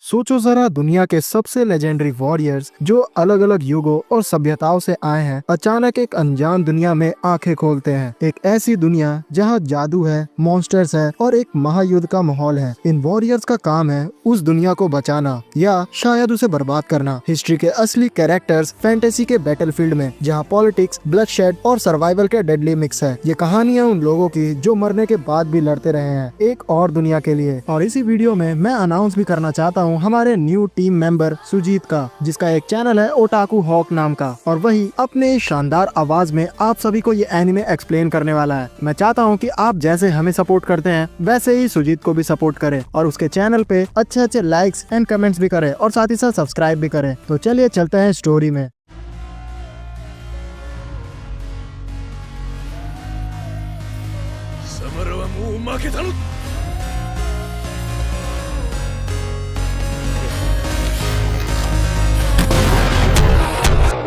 सोचो जरा, दुनिया के सबसे लेजेंडरी वॉरियर्स जो अलग अलग युगों और सभ्यताओं से आए हैं, अचानक एक अनजान दुनिया में आंखें खोलते हैं। एक ऐसी दुनिया जहां जादू है, मॉन्स्टर्स है और एक महायुद्ध का माहौल है। इन वॉरियर्स का काम है उस दुनिया को बचाना या शायद उसे बर्बाद करना। हिस्ट्री के असली कैरेक्टर्स फैंटेसी के बैटलफील्ड में, जहां पॉलिटिक्स, ब्लडशेड और सर्वाइवल के डेडली मिक्स है। ये कहानियां उन लोगों की जो मरने के बाद भी लड़ते रहे हैं एक और दुनिया के लिए। और इसी वीडियो में मैं अनाउंस भी करना चाहता हूँ हमारे न्यू टीम मेंबर सुजीत का, जिसका एक चैनल है ओटाकू हॉक नाम का, और वही अपने शानदार आवाज में आप सभी को ये एनिमे एक्सप्लेन करने वाला है। मैं चाहता हूँ कि आप जैसे हमें सपोर्ट करते हैं वैसे ही सुजीत को भी सपोर्ट करें और उसके चैनल पे अच्छे अच्छे लाइक्स एंड कमेंट्स भी करें और साथ ही साथ सब्सक्राइब भी करें। तो चलिए चलते हैं स्टोरी में। 貴様らはもう負けたの。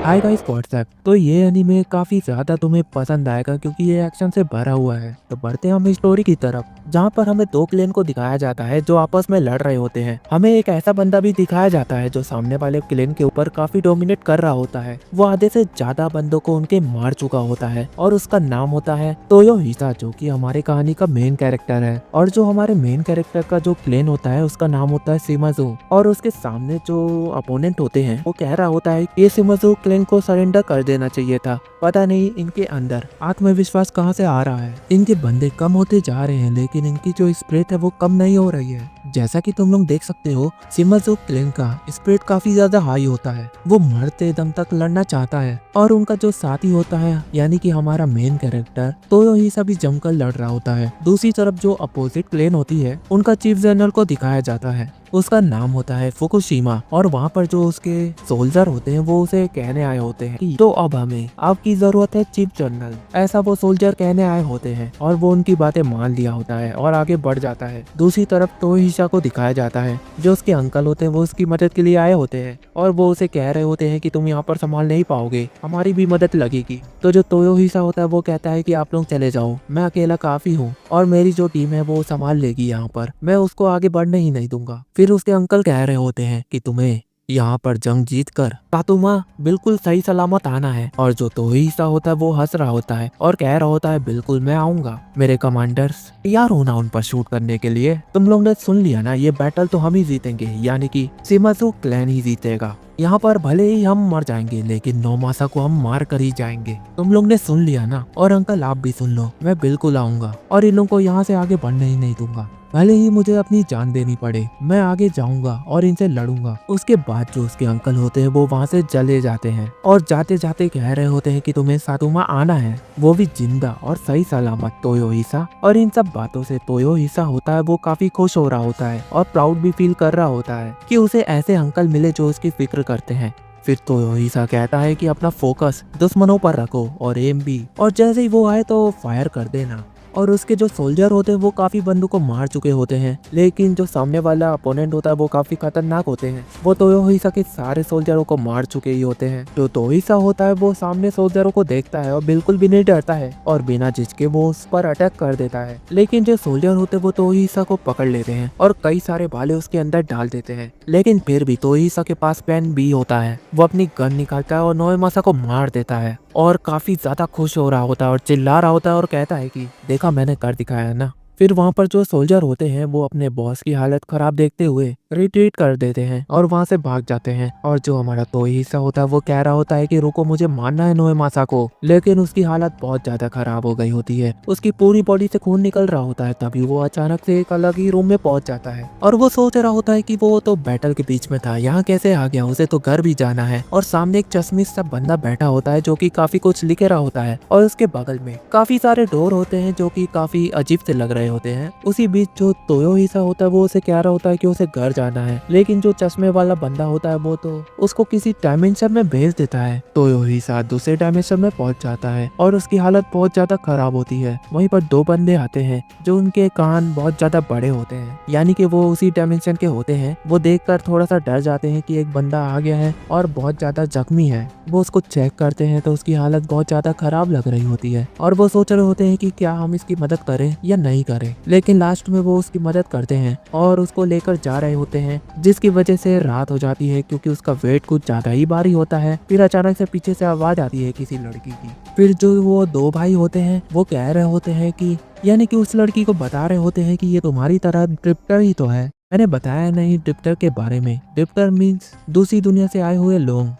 हाय गाइस व्हाट्सएप। तो ये एनीमे काफी ज्यादा तुम्हें पसंद आएगा क्योंकि ये एक्शन से भरा हुआ है। तो बढ़ते हैं हम स्टोरी की तरफ, जहाँ पर हमें दो क्लेन को दिखाया जाता है जो आपस में लड़ रहे होते हैं। हमें एक ऐसा बंदा भी दिखाया जाता है जो सामने वाले क्लेन के ऊपर काफी डोमिनेट कर रहा होता है। वो आधे से ज्यादा बंदों को उनके मार चुका होता है और उसका नाम होता है तोयोहिसा, जो कि हमारे कहानी का मेन कैरेक्टर है। और जो हमारे मेन कैरेक्टर का जो क्लेन होता है उसका नाम होता है शिमाज़ू। और उसके सामने जो अपोनेंट होते हैं वो कह रहा होता है ये शिमाज़ू क्लेन को सरेंडर कर देना चाहिए था। पता नहीं इनके अंदर आत्मविश्वास कहाँ से आ रहा है। इनके बंदे कम होते जा रहे हैं लेकिन इनकी जो स्पिरिट है वो कम नहीं हो रही है। जैसा कि तुम लोग देख सकते हो, शिमाज़ू क्लेन का स्पिरिट काफी ज्यादा हाई होता है। वो मरते दम तक लड़ना चाहता है और उनका जो साथी होता है यानी कि हमारा मेन कैरेक्टर तोयोहिसा भी जमकर लड़ रहा होता है। दूसरी तरफ जो अपोजिट क्लेन होती है उनका चीफ जनरल को दिखाया जाता है, उसका नाम होता है फुकुशिमा। और वहाँ पर जो उसके सोल्जर होते हैं वो उसे कहने आए होते हैं कि तो अब हमें आपकी जरूरत है चीफ जनरल, ऐसा वो सोल्जर कहने आए होते हैं। और वो उनकी बातें मान लिया होता है और आगे बढ़ जाता है। दूसरी तरफ तोयोहिसा को दिखाया जाता है, जो उसके अंकल होते हैं वो उसकी मदद के लिए आए होते हैं और वो उसे कह रहे होते हैं कि तुम यहाँ पर संभाल नहीं पाओगे, हमारी भी मदद लगेगी। तो जो तोयोहिसा होता है वो कहता है कि आप लोग चले जाओ, मैं अकेला काफी हूँ और मेरी जो टीम है वो संभाल लेगी यहाँ पर, मैं उसको आगे बढ़ने ही नहीं दूंगा। फिर उसके अंकल कह रहे होते हैं कि तुम्हें यहाँ पर जंग जीत कर तातुमा बिल्कुल सही सलामत आना है। और जो तोयोहिसा होता है वो हंस रहा होता है और कह रहा होता है बिल्कुल मैं आऊंगा, मेरे कमांडर्स तैयार होना उन पर शूट करने के लिए। तुम लोग ने सुन लिया ना, ये बैटल तो हम ही जीतेंगे, यानी कि शिमाज़ू क्लैन ही जीतेगा। यहाँ पर भले ही हम मर जाएंगे लेकिन नोमासा को हम मार कर ही जाएंगे। तुम लोग ने सुन लिया ना, और अंकल आप भी सुन लो, मैं बिल्कुल आऊंगा और इन लोगों को यहाँ से आगे बढ़ने ही नहीं दूंगा, भले ही मुझे अपनी जान देनी पड़े, मैं आगे जाऊंगा और इनसे लड़ूंगा। उसके बाद जो उसके अंकल होते हैं वो वहाँ से चले जाते हैं और जाते जाते कह रहे होते हैं कि तुम्हें सातुमा आना है, वो भी जिंदा और सही सलामत तोयोहिसा। और इन सब बातों से तोयोहिसा होता है वो काफी खुश हो रहा होता है और प्राउड भी फील कर रहा होता है कि उसे ऐसे अंकल मिले जो उसकी फिक्र करते हैं। फिर तोयोहिसा कहता है कि अपना फोकस दुश्मनों पर रखो और एम भी, और जैसे ही वो आए तो फायर कर देना। और उसके जो सोल्जर होते हैं वो काफी बंदों को मार चुके होते हैं, लेकिन जो सामने वाला अपोनेंट होता है वो काफी खतरनाक होते हैं। वो तोयोहिसा के सारे सोल्जरों को मार चुके ही होते हैं। जो तोयोहिसा होता है वो सामने सोल्जरों को देखता है और बिल्कुल भी नहीं डरता है और बिना झिझके वो उस पर अटैक कर देता है। लेकिन जो सोल्जर होते हैं वो तोयोहिसा को पकड़ लेते हैं और कई सारे भाले उसके अंदर डाल देते हैं। लेकिन फिर भी तोयोहिसा के पास प्लान बी होता है, वो अपनी गन निकालता है और नोएमासा को मार देता है और काफी ज्यादा खुश हो रहा होता है और चिल्ला रहा होता है और कहता है कि देखा मैंने कर दिखाया ना। फिर वहाँ पर जो सोल्जर होते हैं वो अपने बॉस की हालत खराब देखते हुए रिट्रीट कर देते हैं और वहाँ से भाग जाते हैं। और जो हमारा तोयोहिसा होता है वो कह रहा होता है कि रुको, मुझे मारना है नोएमासा को, लेकिन उसकी हालत बहुत ज्यादा खराब हो गई होती है, उसकी पूरी बॉडी से खून निकल रहा होता है। तभी वो अचानक से एक अलग ही रूम में पहुंच जाता है और वो सोच रहा होता है कि वो तो बैटल के बीच में था, यहाँ कैसे आ गया, उसे तो घर भी जाना है। और सामने एक चश्मिश सा बंदा बैठा होता है जो की काफी कुछ लिख रहा होता है और उसके बगल में काफी सारे डोर होते हैं जो की काफी अजीब से लग रहे होते हैं। उसी बीच जो तोयोहिसा होता है वो उसे कह रहा होता है कि उसे घर जाना है, लेकिन जो चश्मे वाला बंदा होता है वो तो उसको किसी डायमेंशन में भेज देता है। तोयोहिसा दूसरे डायमेंशन में पहुंच जाता है और उसकी हालत बहुत ज्यादा खराब होती है। वहीं पर दो बंदे आते हैं जो उनके कान बहुत ज्यादा बड़े होते हैं, यानी कि वो उसी डायमेंशन के होते हैं। वो देखकर थोड़ा सा डर जाते हैं कि एक बंदा आ गया है और बहुत ज्यादा जख्मी है। वो उसको चेक करते हैं तो उसकी हालत बहुत ज्यादा खराब लग रही होती है और वो सोच रहे होते हैं कि क्या हम इसकी मदद करें या नहीं करें। लेकिन लास्ट में वो उसकी मदद करते हैं और उसको लेकर जा रहे होते होते हैं, जिसकी वजह से रात हो जाती है क्योंकि उसका वेट कुछ ज्यादा ही भारी होता है। फिर अचानक से पीछे से आवाज आती है किसी लड़की की। फिर जो वो दो भाई होते हैं वो कह रहे होते हैं कि यानी कि उस लड़की को बता रहे होते हैं कि ये तुम्हारी तरह ड्रिफ्टर ही तो है। मैंने बताया नहीं ड्रिफ्टर के बारे में। ड्रिफ्टर मीन्स दूसरी दुनिया से आए हुए लोग।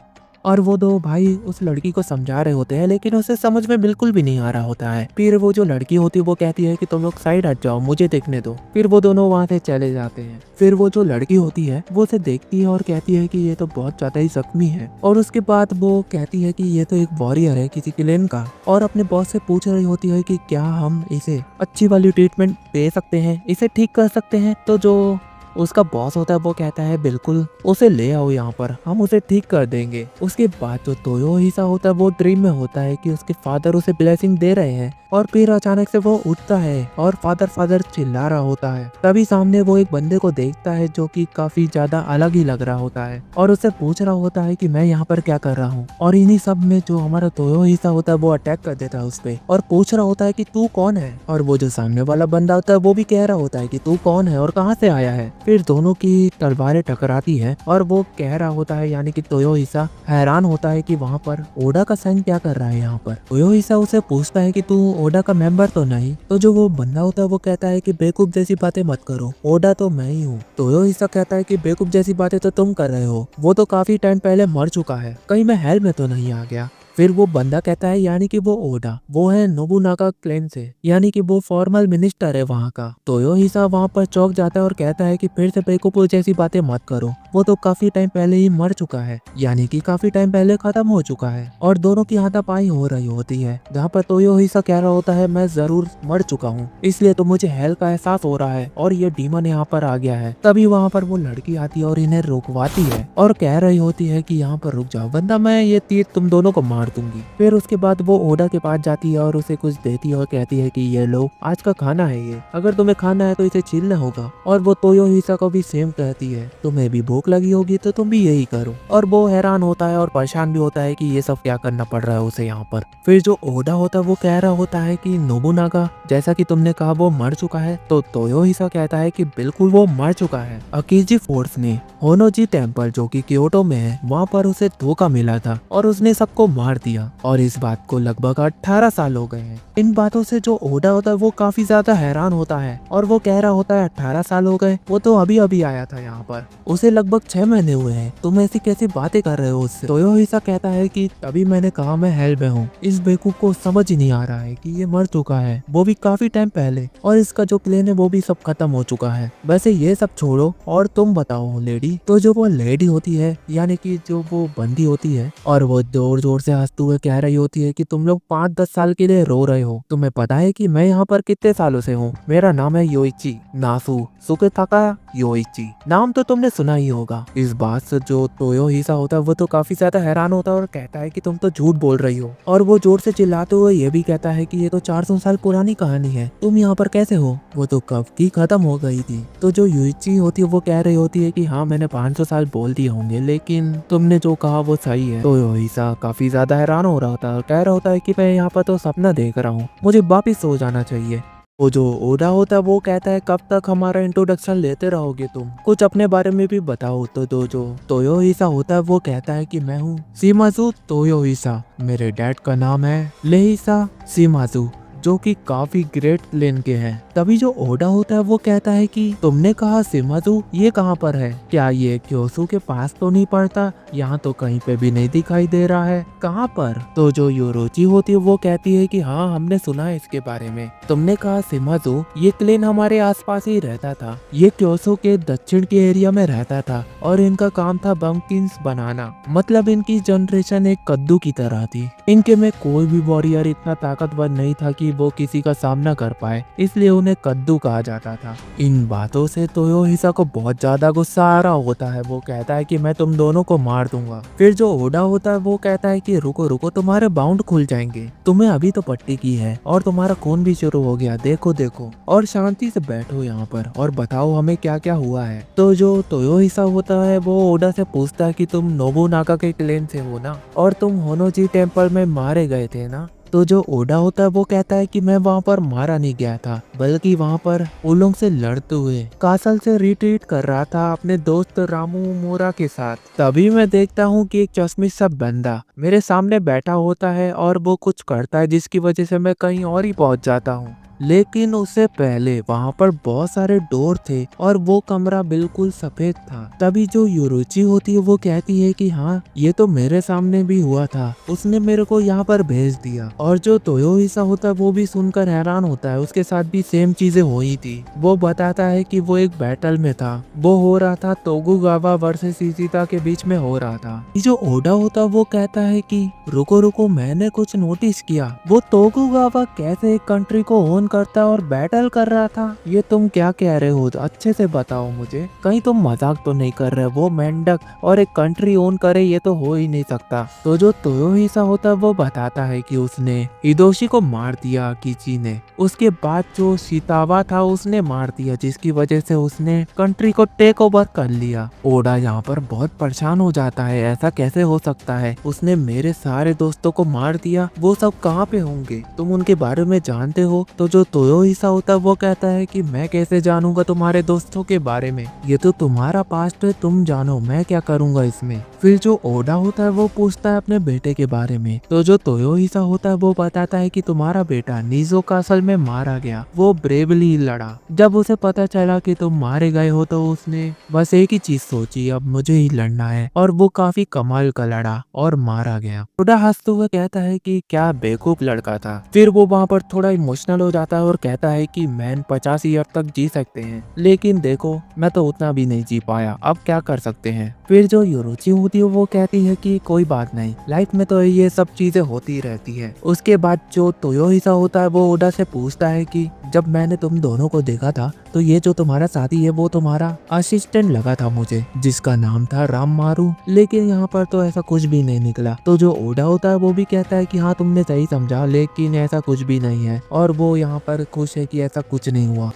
और वो दो भाई उस लड़की को समझा रहे होते हैं, लेकिन उसे समझ में बिल्कुल भी नहीं आ रहा होता है। फिर वो जो लड़की होती है वो कहती है कि तुम लोग साइड हट जाओ, मुझे देखने दो। फिर वो दोनों वहाँ से चले जाते हैं। फिर वो जो लड़की होती है वो उसे देखती है और कहती है कि ये तो बहुत ज्यादा ही जख्मी है। और उसके बाद वो कहती है कि ये तो एक वॉरियर है किसी क्लेन का, और अपने बॉस से पूछ रही होती है कि क्या हम इसे अच्छी वाली ट्रीटमेंट दे सकते हैं, इसे ठीक कर सकते हैं। तो जो उसका बॉस होता है वो कहता है बिल्कुल उसे ले आओ यहाँ पर, हम उसे ठीक कर देंगे। उसके बाद जो तोयो हिसा होता है वो ड्रीम में होता है कि उसके फादर उसे ब्लेसिंग दे रहे हैं, और फिर अचानक से वो उठता है और फादर फादर चिल्ला रहा होता है। तभी सामने वो एक बंदे को देखता है जो कि काफी ज्यादा अलग ही लग रहा होता है, और उससे पूछ रहा होता है कि मैं यहाँ पर क्या कर रहा हूँ। और इन्हीं सब में जो हमारा तोयो हिसा होता है वो अटैक कर देता है उस पे और पूछ रहा होता है कि तू कौन है। और वो जो सामने वाला बंदा होता है वो भी कह रहा होता है कि तू कौन है और कहाँ से आया है। फिर दोनों की तलवारें टकराती है और वो कह रहा होता है, यानी कि तोयो हिसा हैरान होता है कि वहाँ पर ओडा का सन क्या कर रहा है यहाँ पर। तोयो हिसा उसे पूछता है कि तू ओडा का मेंबर तो नहीं। तो जो वो बंदा होता है वो कहता है कि बेवकूफ जैसी बातें मत करो, ओडा तो मैं ही हूँ। तोयो हिसा कहता है कि बेवकूफ जैसी बातें तो तुम कर रहे हो, वो तो काफी टाइम पहले मर चुका है, कहीं मैं हेल में तो नहीं आ गया। फिर वो बंदा कहता है, यानी कि वो ओडा वो है नोबुनागा क्लैन से, यानी कि वो फॉर्मल मिनिस्टर है वहाँ का। तोयो हिसा वहाँ पर चौंक जाता है और कहता है कि फिर से बेवकूफ जैसी बातें मत करो, वो तो काफी टाइम पहले ही मर चुका है, यानी कि काफी टाइम पहले खत्म हो चुका है। और दोनों की हाथापाई हो रही होती है, जहाँ पर तोयो हिसा कह रहा होता है मैं जरूर मर चुका हूँ, इसलिए तो मुझे हेल का एहसास हो रहा है और ये डीमन यहाँ पर आ गया है। तभी वहाँ पर वो लड़की आती है और इन्हें रोकवाती है और कह रही होती है कि यहाँ पर रुक जाओ वरना मैं ये तीर तुम दोनों को मार दूंगी। फिर उसके बाद वो ओडा के पास जाती है और उसे कुछ देती है और कहती है कि ये लो आज का खाना है, ये अगर तुम्हें खाना है तो इसे छीलना होगा। और वो तोयो हिसा को भी सेम कहती है, तुम्हें भी भूख लगी होगी तो तुम भी यही करो। और वो हैरान होता है और परेशान भी होता है कि ये सब क्या करना पड़ रहा है उसे यहाँ पर। फिर जो ओडा होता है वो कह रहा होता है कि नोबुनागा जैसा कि तुमने कहा वो मर चुका है। तो तोयो हिसा कहता है कि बिल्कुल वो मर चुका है। अकीजी फोर्स ने होनोजी टेम्पल जो कि क्योटो में है वहाँ पर उसे धोखा मिला था और उसने सबको मार दिया, और इस बात को लगभग 18 साल हो गए हैं। इन बातों से जो ओडा होता है वो काफी ज्यादा हैरान होता है और वो कह रहा होता है 18 साल हो गए, वो तो अभी अभी आया था यहाँ पर, उसे लगभग 6 महीने हुए हैं, तुम ऐसी कैसी बातें कर रहे हो उससे। तोयो हिसा कहता है कि तभी मैंने कहा मैं हेल में हूँ, इस बेवकूफ को समझ ही नहीं आ रहा है कि ये मर चुका है, वो भी काफी टाइम पहले, और इसका जो क्लेन है वो भी सब खत्म हो चुका है। वैसे ये सब छोड़ो और तुम बताओ लेडी। तो जो वो लेडी होती है यानी कि जो वो बंदी होती है, और वो जोर जोर से हंसते हुए कह रही होती है कि तुम लोग 5-10 साल के लिए रो रहे हो, तुम्हें पता है कि मैं यहाँ पर कितने सालों से हूँ। मेरा नाम है योइची नासु सुकेताका योइची, नाम तो तुमने सुना ही होगा। इस बात से जो तोयो हिसा होता है वो तो काफी ज्यादा हैरान होता है और कहता है कि तुम तो झूठ बोल रही हो। और वो जोर से चिल्लाते हुए ये भी कहता है कि ये तो 400 साल पुरानी कहानी है, तुम यहाँ पर कैसे हो, वो तो कब की खत्म हो गई थी। तो जो योइची होती है वो कह रही होती है कि हाँ मैंने 500 साल बोल दिए होंगे, लेकिन तुमने जो कहा वो सही है। तो योइसा काफी ज्यादा हैरान हो रहा था और कह रहा होता है कि मैं यहाँ पर तो सपना देख रहा हूँ, मुझे वापिस सो जाना चाहिए। वो जो ओडा होता है वो कहता है कब तक हमारा इंट्रोडक्शन लेते रहोगे तुम, कुछ अपने बारे में भी बताओ। तो जो तोयो हिसा होता है वो कहता है कि मैं हूँ शिमाजू तोयो हिसा, मेरे डैड का नाम है लेहिसा शिमाजू, जो कि काफी ग्रेट क्लेन के हैं। तभी जो ओडा होता है वो कहता है कि तुमने कहा शिमाजू ये कहाँ पर है, क्या ये क्योसू के पास तो नहीं पड़ता, यहाँ तो कहीं पे भी नहीं दिखाई दे रहा है, कहाँ पर। तो जो योरोची होती है वो कहती है कि हाँ हमने सुना है इसके बारे में, तुमने कहा शिमाजू ये क्लेन हमारे आसपास ही रहता था, ये क्योसू के दक्षिण के एरिया में रहता था और इनका काम था बम्किन्स बनाना, मतलब इनकी जनरेशन एक कद्दू की तरह थी, इनके में कोई भी वॉरियर इतना ताकतवर नहीं था कि वो किसी का सामना कर पाए, इसलिए उन्हें कद्दू कहा जाता था। इन बातों से तोयो हिसा को बहुत ज्यादा गुस्सा आ रहा होता है, वो कहता है कि मैं तुम दोनों को मार दूंगा। फिर जो ओडा होता है वो कहता है कि रुको रुको तुम्हारे बाउंड खुल जाएंगे, तुम्हें अभी तो पट्टी की है और तुम्हारा खून भी शुरू हो गया, देखो देखो, और शांति से बैठो यहाँ पर और बताओ हमें क्या क्या हुआ है। तो जो तोयो हिसा होता है वो ओडा से पूछता है कि तुम नोबुनागा के क्लेन से हो ना, और तुम होनोजी टेम्पल में मारे गए थे ना। तो जो ओडा होता है वो कहता है कि मैं वहाँ पर मारा नहीं गया था, बल्कि वहाँ पर उलोंग से लड़ते हुए कासल से रिट्रीट कर रहा था अपने दोस्त रामू मोरा के साथ। तभी मैं देखता हूँ कि एक चश्मिश सा बंदा मेरे सामने बैठा होता है और वो कुछ करता है जिसकी वजह से मैं कहीं और ही पहुँच जाता हूँ। लेकिन उससे पहले वहाँ पर बहुत सारे डोर थे और वो कमरा बिल्कुल सफेद था। तभी जो योरुची होती है वो कहती है कि हाँ, ये तो मेरे सामने भी हुआ था, उसने मेरे को यहाँ पर भेज दिया। और जो तोयोहिसा होता है वो भी सुनकर हैरान होता है, उसके साथ भी सेम चीजें हुई थी। वो बताता है कि वो एक बैटल में था, वो हो रहा था तोकुगावा वर्सेस इशिता के बीच में हो रहा था। जो ओडा होता है वो कहता है कि रुको रुको, मैंने कुछ नोटिस किया, वो तोकुगावा कैसे एक कंट्री को ओन करता और बैटल कर रहा था। ये तुम क्या कह रहे हो, अच्छे से बताओ मुझे, कहीं तुम मजाक तो नहीं कर रहे? वो मेंढक और एक कंट्री ओन करे, ये तो हो ही नहीं सकता। तो जो तोयोहिसा होता है वो बताता है कि उसने हिदोशी को मार दिया किची ने, उसके बाद जो शितावा था उसने मार दिया, जिसकी वजह से उसने कंट्री को टेक ओवर कर लिया। ओडा यहाँ पर बहुत परेशान हो जाता है, ऐसा कैसे हो सकता है, उसने मेरे सारे दोस्तों को मार दिया, वो सब कहाँ पे होंगे, तुम उनके बारे में जानते हो? तो जो तोयोहिसा होता है वो कहता है कि मैं कैसे जानूंगा तुम्हारे दोस्तों के बारे में, ये तो तुम्हारा पास्ट है, तुम जानो, मैं क्या करूंगा इसमें। फिर जो ओडा होता है वो पूछता है अपने बेटे के बारे में। तो जो तोयोहिसा होता है वो बताता है कि तुम्हारा बेटा नीजो कासल में मारा गया, वो ब्रेवली लड़ा। जब उसे पता चला कि तुम मारे गए हो तो उसने बस एक ही चीज सोची, अब मुझे ही लड़ना है, और वो काफी कमाल का लड़ा और मारा गया। ओडा हंसते हुए कहता है कि क्या बेवकूफ लड़का था। फिर वो वहाँ पर थोड़ा इमोशनल हो जाता है और कहता है कि मैन 50 ईयर तक जी सकते हैं, लेकिन देखो मैं तो उतना भी नहीं जी पाया, अब क्या कर सकते हैं। फिर जो योरुची होती है वो कहती है कि कोई बात नहीं, लाइफ में तो ये सब चीजें होती रहती है। उसके बाद जो तोयोहिसा होता है वो ओडा से पूछता है कि जब मैंने तुम दोनों को देखा था तो ये जो तुम्हारा साथी है वो तुम्हारा असिस्टेंट लगा था मुझे, जिसका नाम था राममारू, लेकिन यहाँ पर तो ऐसा कुछ भी नहीं निकला। तो जो ओडा होता है वो भी कहता है कि हाँ तुमने सही समझा, लेकिन ऐसा कुछ भी नहीं है, और वो यहाँ पर खुश है कि ऐसा कुछ नहीं हुआ।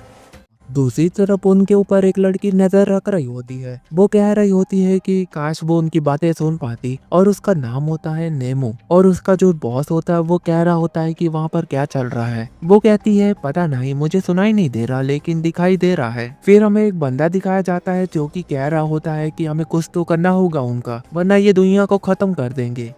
दूसरी तरफ उनके ऊपर एक लड़की नजर रख रही होती है, वो कह रही होती है कि काश वो उनकी बातें सुन पाती, और उसका नाम होता है नेमो। और उसका जो बॉस होता है वो कह रहा होता है कि वहाँ पर क्या चल रहा है। वो कहती है पता नहीं, मुझे सुनाई नहीं दे रहा, लेकिन दिखाई दे रहा है। फिर हमें एक बंदा दिखाया जाता है जो कि कह रहा होता है कि हमें कुछ तो करना होगा उनका, वरना ये दुनिया को खत्म कर देंगे।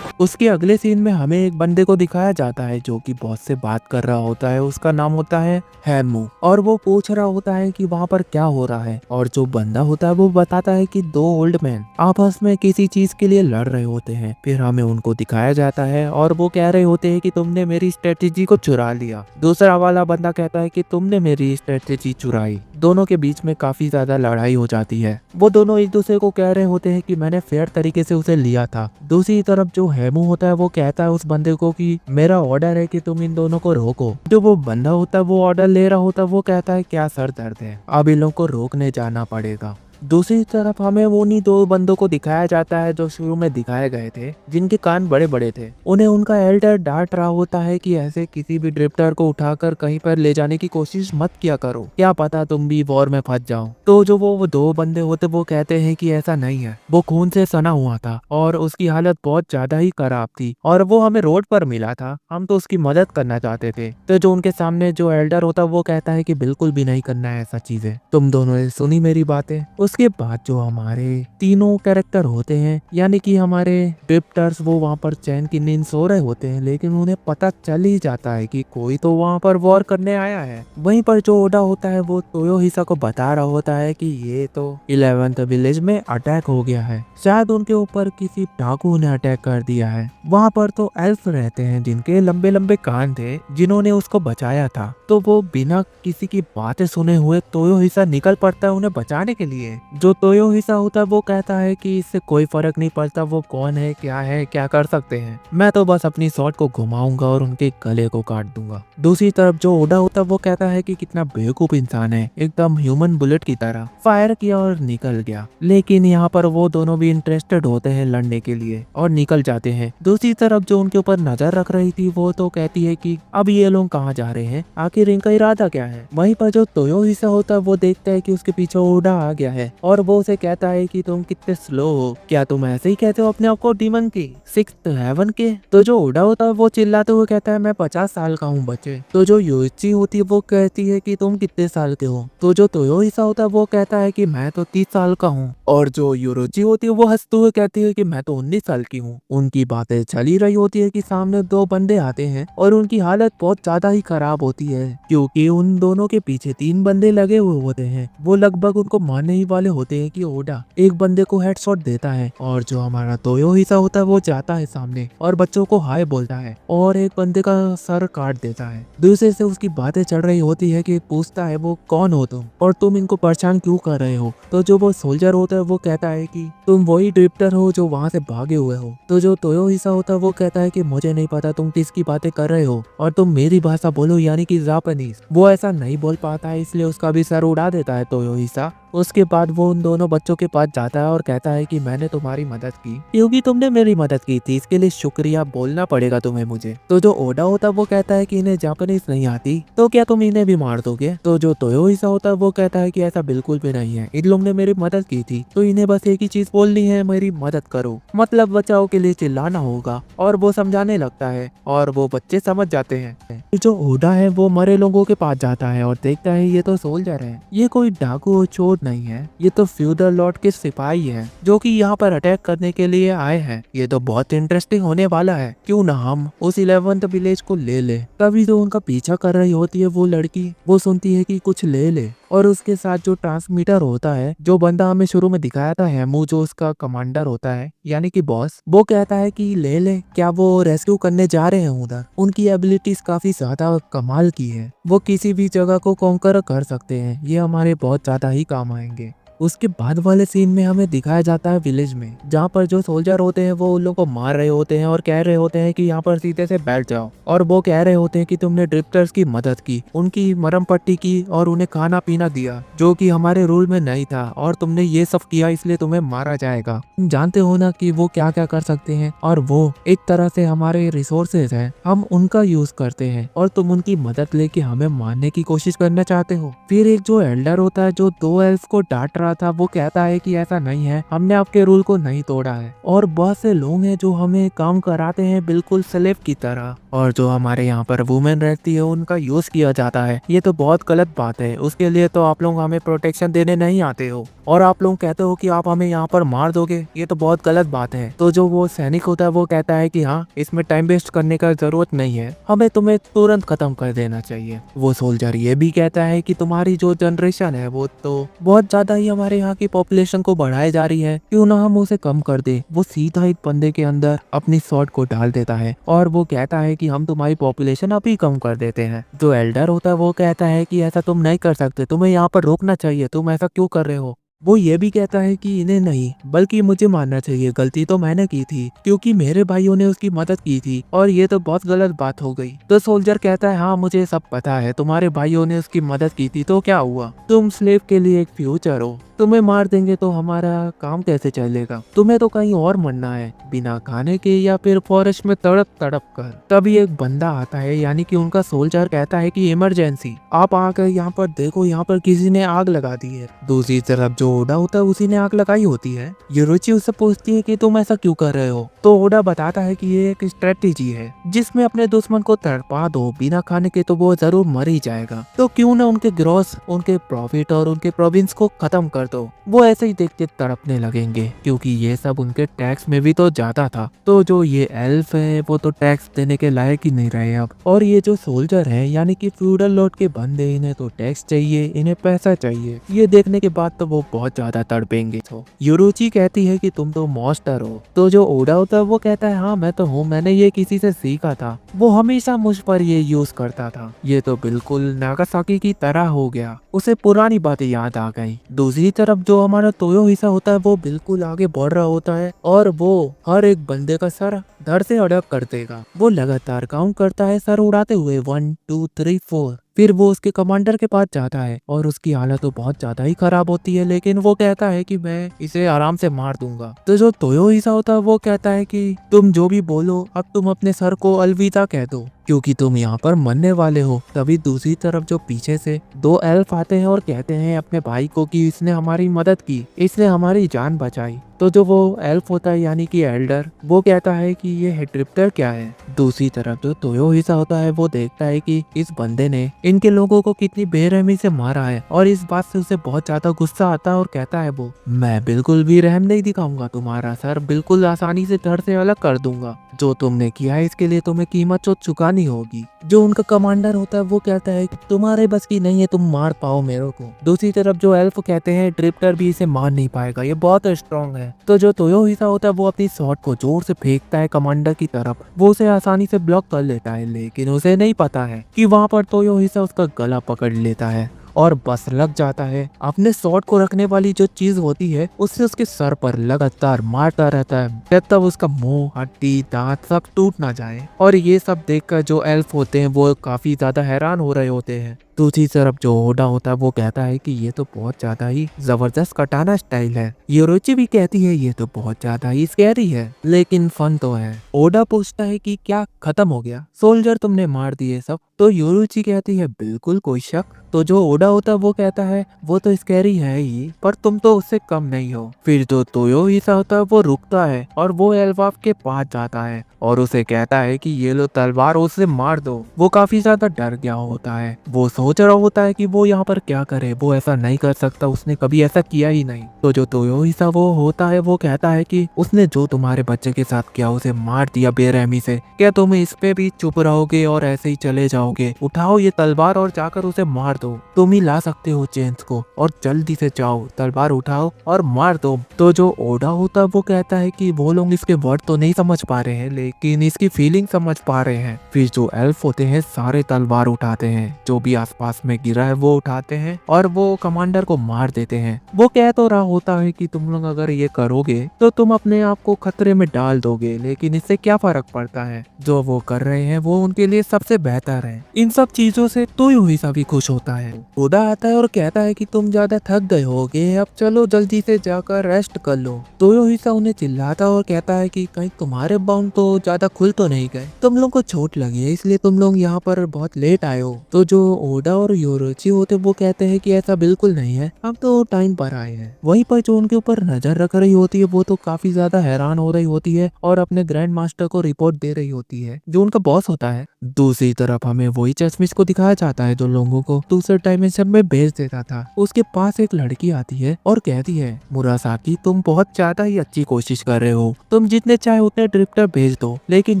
उसके अगले सीन में हमें एक बंदे को दिखाया जाता है जो कि बॉस से बात कर रहा होता है, उसका नाम होता है हैमू, और वो पूछ रहा होता है कि वहाँ पर क्या हो रहा है। और जो बंदा होता है वो बताता है कि दो ओल्ड मैन आपस में किसी चीज के लिए लड़ रहे होते हैं। फिर हमें उनको दिखाया जाता है और वो कह रहे होते हैं कि तुमने मेरी स्ट्रेटेजी को चुरा लिया। दूसरा वाला बंदा कहता है कि तुमने मेरी स्ट्रेटेजी चुराई। दोनों के बीच में काफी ज्यादा लड़ाई हो जाती है। वो दोनों एक दूसरे को कह रहे होते हैं कि मैंने फेयर तरीके से उसे लिया था। दूसरी तरफ जो हैमू होता है वो कहता है उस बंदे को कि मेरा ऑर्डर है कि तुम इन दोनों को रोको। जो वो बंदा होता है वो ऑर्डर ले रहा होता है, वो कहता है क्या सर दर्द है, अब इन लोगों को रोकने जाना पड़ेगा। दूसरी तरफ हमें वो उन्हीं दो बंदों को दिखाया जाता है जो शुरू में दिखाए गए थे, जिनके कान बड़े बड़े थे। उन्हें उनका एल्डर डांट रहा होता है कि ऐसे किसी भी ड्रिफ्टर को उठाकर कहीं पर ले जाने की कोशिश मत किया करो, क्या पता तुम भी वॉर में फंस जाओ। तो जो वो दो बंदे होते वो कहते हैं कि ऐसा नहीं है, वो खून से सना हुआ था और उसकी हालत बहुत ज्यादा ही खराब थी, और वो हमें रोड पर मिला था, हम तो उसकी मदद करना चाहते थे। तो जो उनके सामने जो एल्डर होता वो कहता है कि बिल्कुल भी नहीं करना है ऐसा चीजें, तुम दोनों ने सुनी मेरी बातें। उसके बाद जो हमारे तीनों कैरेक्टर होते हैं, यानी कि हमारे ड्रिफ्टर्स, वो वहाँ पर चैन की नींद सो रहे होते हैं, लेकिन उन्हें पता चल ही जाता है कि कोई तो वहाँ पर वॉर करने आया है। वहीं पर जो ओडा होता है वो तोयोहिसा को बता रहा होता है कि ये तो 11th विलेज में अटैक हो गया है, शायद उनके ऊपर किसी डाकू ने अटैक कर दिया है। वहाँ पर तो एल्फ रहते हैं जिनके लंबे लंबे कान थे, जिन्होंने उसको बचाया था। तो वो बिना किसी की बातें सुने हुए तोयोहिसा निकल पड़ता है उन्हें बचाने के लिए। जो तोयोहिसा होता है वो कहता है कि इससे कोई फर्क नहीं पड़ता वो कौन है, क्या कर सकते हैं, मैं तो बस अपनी शॉट को घुमाऊंगा और उनके गले को काट दूंगा। दूसरी तरफ जो ओडा होता है वो कहता है कि कितना बेवकूफ इंसान है, एकदम ह्यूमन बुलेट की तरह फायर किया और निकल गया। लेकिन यहाँ पर वो दोनों भी इंटरेस्टेड होते हैं लड़ने के लिए और निकल जाते हैं। दूसरी तरफ जो उनके ऊपर नजर रख रही थी वो तो कहती है कि अब ये लोग कहाँ जा रहे हैं, आखिर इनका इरादा क्या है। वहीं पर जो तोयोहिसा होता है वो देखता है कि उसके पीछे ओडा आ गया है है और वो उसे कहता है कि तुम कितने स्लो हो, क्या तुम ऐसे ही कहते हो अपने आप को डीमन की 6th हेवन के। तो जो ओडा होता है वो चिल्लाते हुए कहता है मैं 50 साल का हूँ बच्चे। तो जो योइची होती है वो कहती है कि तुम कितने साल के हो। तो जो तोयोहिसा होता है वो कहता है कि मैं तो 30 साल का हूँ। और जो योरोची होती है वो हंसते हुए कहती है कि मैं तो 19 साल की हूँ। उनकी बातें चल ही रही होती है कि सामने दो बंदे आते हैं और उनकी हालत बहुत ज्यादा ही खराब होती है क्योंकि उन दोनों के पीछे 3 बंदे लगे हुए होते हैं। वो लगभग उनको मारने ही वाले होते हैं कि ओडा एक बंदे को हेडशॉट देता है और जो हमारा तोयोहिसा होता है वो जाता है सामने और बच्चों को हाय बोलता है और एक बंदे का सर काट देता है। दूसरे से उसकी बातें चल रही होती है कि पूछता है वो कौन हो तुम और तुम इनको परेशान क्यों कर रहे हो। तो जो वो सोल्जर होता है वो कहता है कि तुम वही ड्रिफ्टर हो जो वहां से भागे हुए हो। तो जो तोयोहिसा होता है वो कहता है कि मुझे नहीं पता तुम किसकी बातें कर रहे हो और तुम मेरी भाषा बोलो यानी कि जापानीज। वो ऐसा नहीं बोल पाता है इसलिए उसका भी सर उड़ा देता है तोयोहिसा। उसके बाद वो उन दोनों बच्चों के पास जाता है और कहता है कि मैंने तुम्हारी मदद की क्योंकि तुमने मेरी मदद की थी, इसके लिए शुक्रिया बोलना पड़ेगा तुम्हें मुझे। तो जो ओडा होता है वो कहता है कि इन्हें जापानीज नहीं आती तो क्या तुम इन्हें भी मार दोगे। तो जो तोयोहिसा होता है वो कहता है कि ऐसा बिल्कुल भी नहीं है, इन लोग ने मेरी मदद की थी तो इन्हें बस एक ही चीज बोलनी है, मेरी मदद करो, मतलब बचाओ के लिए चिल्लाना होगा। और वो समझाने लगता है और वो बच्चे समझ जाते हैं। जो ओडा है वो मरे लोगों के पास जाता है और देखता है ये तो सोल्जर है, ये कोई डाकू और चोर नहीं है, ये तो फ्यूडल लॉर्ड के सिपाही हैं जो कि यहाँ पर अटैक करने के लिए आए हैं। ये तो बहुत इंटरेस्टिंग होने वाला है, क्यों ना हम उस 11th विलेज को ले ले। तभी जो उनका पीछा कर रही होती है वो लड़की वो सुनती है कि कुछ ले ले और उसके साथ जो ट्रांसमीटर होता है, जो बंदा हमें शुरू में दिखाया था हेमू जो उसका कमांडर होता है यानी कि बॉस, वो कहता है कि ले ले, क्या वो रेस्क्यू करने जा रहे हैं उधर। उनकी एबिलिटीज काफी ज्यादा कमाल की है, वो किसी भी जगह को कॉन्कर कर सकते हैं, ये हमारे बहुत ज्यादा ही काम आएंगे। उसके बाद वाले सीन में हमें दिखाया जाता है विलेज में जहाँ पर जो सोल्जर होते हैं वो उन लोगों को मार रहे होते हैं और कह रहे होते हैं कि यहाँ पर सीधे से बैठ जाओ। और वो कह रहे होते हैं कि तुमने ड्रिफ्टर्स की मदद की, उनकी मरम पट्टी की और उन्हें खाना पीना दिया जो कि हमारे रूल में नहीं था और तुमने ये सब किया इसलिए तुम्हें मारा जाएगा। तुम जानते हो ना कि वो क्या क्या कर सकते हैं और वो एक तरह से हमारे रिसोर्सेज है, हम उनका यूज करते हैं और तुम उनकी मदद लेके हमें मारने की कोशिश करना चाहते हो। फिर एक जो एल्डर होता है जो 2 एल्फ को डांट रहा था वो कहता है कि ऐसा नहीं है, हमने आपके रूल को नहीं तोड़ा है और बहुत से लोग हैं जो हमें काम कराते हैं बिल्कुल स्लेव की तरह और जो हमारे यहाँ पर वुमेन रहती है उनका यूज किया जाता है। ये तो बहुत गलत बात है, उसके लिए तो आप लोग हमें प्रोटेक्शन देने नहीं आते हो और आप लोग कहते हो कि आप हमें यहाँ पर मार दोगे, ये तो बहुत गलत बात है। तो जो वो सैनिक होता है वो कहता है कि हाँ इसमें टाइम वेस्ट करने का जरूरत नहीं है, हमें तुम्हें तुरंत खत्म कर देना चाहिए। वो सोल्जर ये भी कहता है कि तुम्हारी जो जनरेशन है वो तो बहुत ज्यादा ही हमारे यहाँ की पॉपुलेशन को बढ़ाई जा रही है, क्यों ना हम उसे कम कर दे। वो सीधा एक बंदे के अंदर अपनी शॉट को डाल देता है और वो कहता है कि हम तुम्हारी पॉपुलेशन अभी कम कर देते हैं। जो एल्डर होता है वो कहता है कि ऐसा तुम नहीं कर सकते, तुम्हें यहाँ पर रोकना चाहिए, तुम ऐसा क्यों कर रहे हो। वो ये भी कहता है कि इन्हें नहीं बल्कि मुझे मानना चाहिए, गलती तो मैंने की थी क्योंकि मेरे भाइयों ने उसकी मदद की थी और ये तो बहुत गलत बात हो गई। तो सोल्जर कहता है हाँ मुझे सब पता है, तुम्हारे भाइयों ने उसकी मदद की थी तो क्या हुआ, तुम स्लेव के लिए एक फ्यूचर हो, तुम्हें मार देंगे तो हमारा काम कैसे चलेगा, तुम्हें तो कहीं और मरना है बिना खाने के या फिर फॉरेस्ट में तड़प तड़प कर। तभी एक बंदा आता है यानी कि उनका सोल्जर कहता है कि इमरजेंसी, आप आकर यहाँ पर देखो, यहाँ पर किसी ने आग लगा दी है। दूसरी तरफ जो ओडा होता है उसी ने आग लगाई होती है। योरुची उससे पूछती है कि तुम ऐसा क्यों कर रहे हो। तो ओडा बताता है कि ये एक स्ट्रेटेजी है जिसमें अपने दुश्मन को तड़पा दो बिना खाने के तो वो जरूर मर ही जाएगा, तो क्यों ना उनके ग्रॉस, उनके प्रॉफिट और उनके प्रोविंस को खत्म कर दो, वो ऐसे ही देख के तड़पने लगेंगे क्योंकि ये सब उनके टैक्स में भी तो ज्यादा था। तो जो ये एल्फ है वो तो टैक्स देने के लायक ही नहीं रहे अब, और ये जो सोल्जर है यानी कि फ्यूडल लॉर्ड के बंदे, इन्हें तो टैक्स चाहिए, इन्हें पैसा चाहिए। ये देखने के बाद तो वो बहुत ज्यादा तड़पेंगे। तो योरुची कहती है कि तुम तो मॉन्स्टर हो। तो जो ओडा होता है वो कहता है हाँ मैं तो हूँ, मैंने ये किसी से सीखा था, वो हमेशा मुझ पर ये यूज करता था। ये तो बिल्कुल नागासाकी की तरह हो गया, उसे पुरानी बातें याद आ गई। दूसरी तरफ जो हमारा तोयोहिसा होता है वो बिल्कुल आगे बढ़ रहा होता है और वो हर एक बंदे का सर धड़ से अड़क कर देगा। वो लगातार काउंट करता है सर उड़ाते हुए 1 2 3 4। फिर वो उसके कमांडर के पास जाता है और उसकी हालत तो बहुत ज्यादा ही खराब होती है, लेकिन वो कहता है कि मैं इसे आराम से मार दूंगा। तो जो तोयोहिसा होता है वो कहता है कि तुम जो भी बोलो अब तुम अपने सर को अलविदा कह दो। क्योंकि तुम यहाँ पर मरने वाले हो। तभी दूसरी तरफ जो पीछे से दो एल्फ आते हैं और कहते हैं अपने भाई को कि इसने हमारी मदद की, इसने हमारी जान बचाई। तो जो वो एल्फ होता है यानी कि एल्डर, वो कहता है कि ये ड्रिफ्टर क्या है। दूसरी तरफ जो तोयोहिसा होता है वो देखता है कि इस बंदे ने इनके लोगों को कितनी बेरहमी से मारा है और इस बात से उसे बहुत ज्यादा गुस्सा आता है और कहता है वो, मैं बिल्कुल भी रहम नहीं दिखाऊंगा, तुम्हारा सर बिल्कुल आसानी से धड़ से अलग कर दूंगा। जो तुमने किया है इसके लिए तुम्हें कीमत तो चुकानी होगी। जो उनका कमांडर होता है वो कहता है कि तुम्हारे बस की नहीं है, तुम मार पाओ मेरे को। दूसरी तरफ जो एल्फ कहते हैं ड्रिफ्टर भी इसे मार नहीं पाएगा, ये बहुत स्ट्रांग है। तो जो तोयोहिसा होता है वो अपनी शॉट को जोर से फेंकता है कमांडर की तरफ। वो उसे आसानी से ब्लॉक कर लेता है, लेकिन उसे नहीं पता है कि वहाँ पर तोयोहिसा उसका गला पकड़ लेता है और बस लग जाता है। अपने शॉट को रखने वाली जो चीज होती है उससे उसके सर पर लगातार मारता रहता है जब तक उसका मुंह, हड्डी, दांत सब टूट ना जाए। और ये सब देखकर जो एल्फ होते हैं वो काफी ज्यादा हैरान हो रहे होते हैं। दूसरी तरफ जो ओडा होता है वो कहता है कि ये तो बहुत ज्यादा ही जबरदस्त कटाना स्टाइल है। योरोची भी कहती है ये तो बहुत ज्यादा ही स्कैरी है, लेकिन फन तो है। ओडा पूछता है कि क्या खत्म हो गया, सोल्जर तुमने मार दिए सब? तो योरोची कहती है बिल्कुल, कोई शक? तो जो ओडा होता है वो कहता है वो तो स्कैरी है ही, पर तुम तो उससे कम नहीं हो। फिर जो तोयोहिसा होता है वो रुकता है और वो एल्वाफ के पास जाता है और उसे कहता है कि ये लो तलवार, उसे मार दो। वो काफी ज्यादा डर गया होता है, वो सोच रहा होता है कि वो यहाँ पर क्या करे, वो ऐसा नहीं कर सकता, उसने कभी ऐसा किया ही नहीं। तो जो तोयोहिसा वो होता है वो कहता है कि उसने जो तुम्हारे बच्चे के साथ किया उसे मार दिया बेरहमी से, क्या तुम इस पे भी चुप रहोगे और ऐसे ही चले जाओगे? उठाओ ये तलवार और जाकर उसे मार दो, तुम ही ला सकते हो चेंज को, और जल्दी से जाओ, तलवार उठाओ और मार दो। तो जो ओडा होता है वो कहता है कि वो लोग इसके वर्ड तो नहीं समझ पा रहे हैं लेकिन इसकी फीलिंग समझ पा रहे हैं। फिर जो एल्फ होते हैं सारे तलवार उठाते हैं, जो भी आसपास में गिरा है वो उठाते हैं और वो कमांडर को मार देते हैं। वो कह तो रहा होता है कि तुम लोग अगर ये करोगे तो तुम अपने आप को खतरे में डाल दोगे, लेकिन इससे क्या फर्क पड़ता है, जो वो कर रहे हैं वो उनके लिए सबसे बेहतर है। इन सब चीजों से तोयोहिसा भी खुश होता है। ओडा आता है और कहता है कि तुम ज्यादा थक गए होगे, अब चलो जल्दी से जाकर रेस्ट कर लो। तोयोहिसा उन्हें चिल्लाता और कहता है कि कहीं तुम्हारे बाउंड तो ज्यादा खुल तो नहीं गए, तुम लोग को चोट लगी है इसलिए तुम लोग यहाँ पर बहुत लेट आए हो। तो जो ओडा और योरोची होते वो कहते हैं कि ऐसा बिल्कुल नहीं है, हम तो टाइम पर आए हैं। वहीं पर जो उनके ऊपर नजर रख रही होती है वो तो काफी ज्यादा हैरान हो रही होती है और अपने ग्रैंड मास्टर को रिपोर्ट दे रही होती है, जो उनका बॉस होता है। दूसरी तरफ हमें वही चश्मिश को दिखाया जाता है जो लोगों को दूसरे डायमेंशन में भेज देता था। उसके पास एक लड़की आती है और कहती है, मुरासाकी तुम बहुत ज्यादा ही अच्छी कोशिश कर रहे हो, तुम जितने चाहे उतने ड्रिफ्टर भेज दो, लेकिन